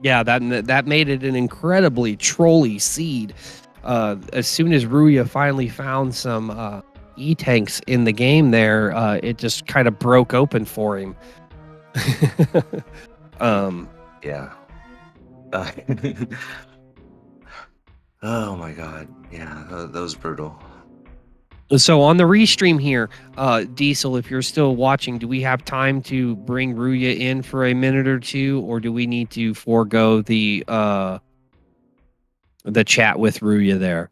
Yeah, that made it an incredibly trolly seed. As soon as Ruya finally found some E-tanks in the game there, it just kind of broke open for him. um Yeah. Uh, oh my god, yeah, that was brutal. So on the restream here, Diesel, if you're still watching, do we have time to bring Ruya in for a minute or two, or do we need to forego the chat with Ruya there?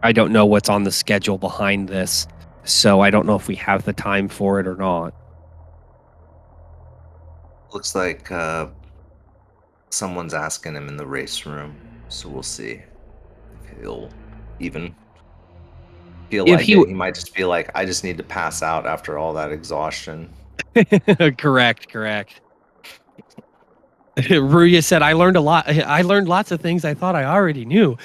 I don't know what's on the schedule behind this, so I don't know if we have the time for it or not. Looks like someone's asking him in the race room, so we'll see if he'll even feel If like he it. He might just be like, I just need to pass out after all that exhaustion. correct. Ruya said, "I learned a lot. I learned lots of things I thought I already knew."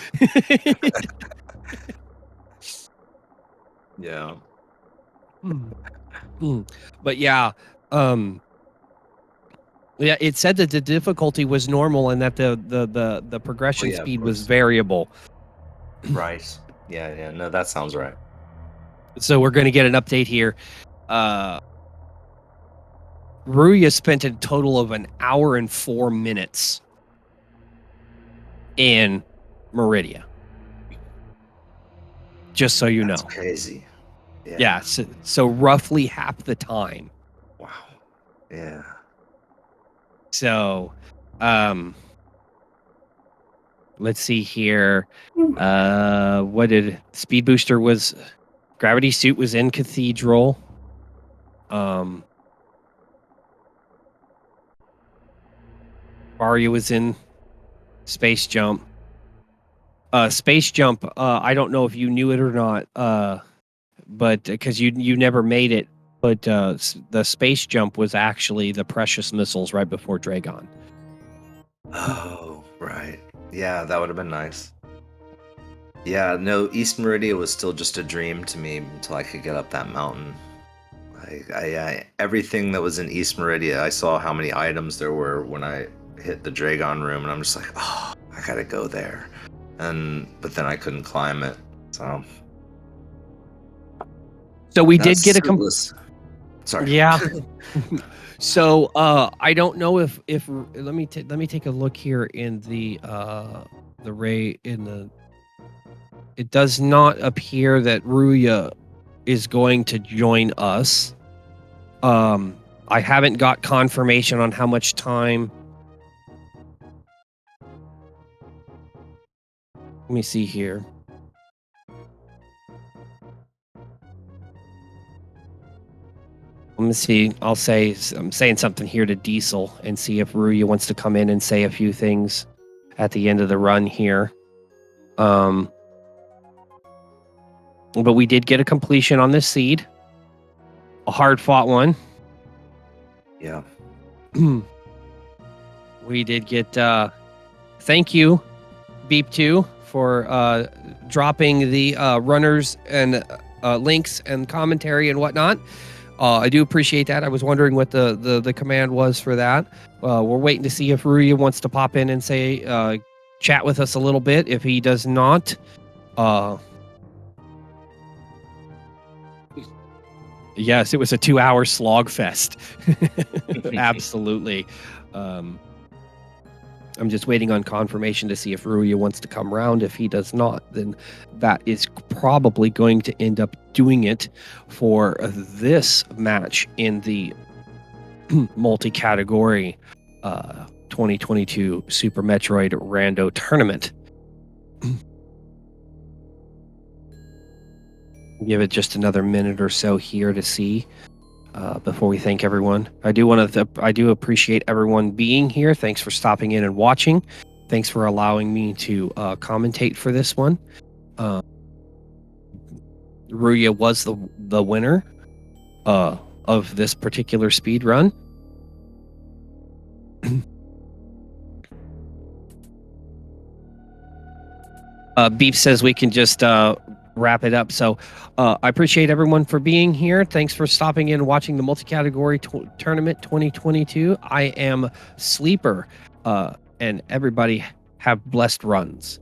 Yeah. Mm, mm. But yeah, um, yeah, it said that the difficulty was normal and that the Oh, progression yeah, of speed was course. variable. Right. Yeah, yeah. No, that sounds right. So we're gonna get an update here. Uh, Ruya spent a total of an hour and 4 minutes in Meridia, just so you That's know. crazy. Yeah, Yeah. so roughly half the time. Wow. Yeah. So, um, let's see here. What did Speed Booster was Gravity Suit was in Cathedral. Um, Mario was in Space Jump. Space Jump, I don't know if you knew it or not, but because you never made it, but the Space Jump was actually the precious missiles right before Dragon. Oh, right. Yeah, that would have been nice. Yeah, no, East Meridia was still just a dream to me until I could get up that mountain. I everything that was in East Meridia, I saw how many items there were when I hit the Dragon room, and I'm just like, oh, I gotta go there. But then I couldn't climb it. So So we that's did get a suitless. Sorry. yeah. So I don't know if let me take a look here in the ray in the it does not appear that Ruya is going to join us. Um, I haven't got confirmation on how much time. Let me see here. Let me see. I'm saying something here to Diesel and see if Ruya wants to come in and say a few things at the end of the run here. Um, but we did get a completion on this seed, a hard fought one. Yeah. We did get thank you Beep 2 for dropping the runners and links and commentary and whatnot. I do appreciate that. I was wondering what the command was for that. We're waiting to see if Ruya wants to pop in and say chat with us a little bit. If he does not, yes, it was a 2-hour slog fest. Absolutely. I'm just waiting on confirmation to see if Ruya wants to come round. If he does not, then that is probably going to end up doing it for this match in the multi-category 2022 Super Metroid Rando Tournament. Give it just another minute or so here to see before we thank everyone. I do appreciate everyone being here. Thanks for stopping in and watching. Thanks for allowing me to commentate for this one. Ruya was the winner of this particular speed run. Beef says we can just wrap it up. So I appreciate everyone for being here. Thanks for stopping in and watching the multi-category tournament 2022. I am Sleeper, and everybody have blessed runs.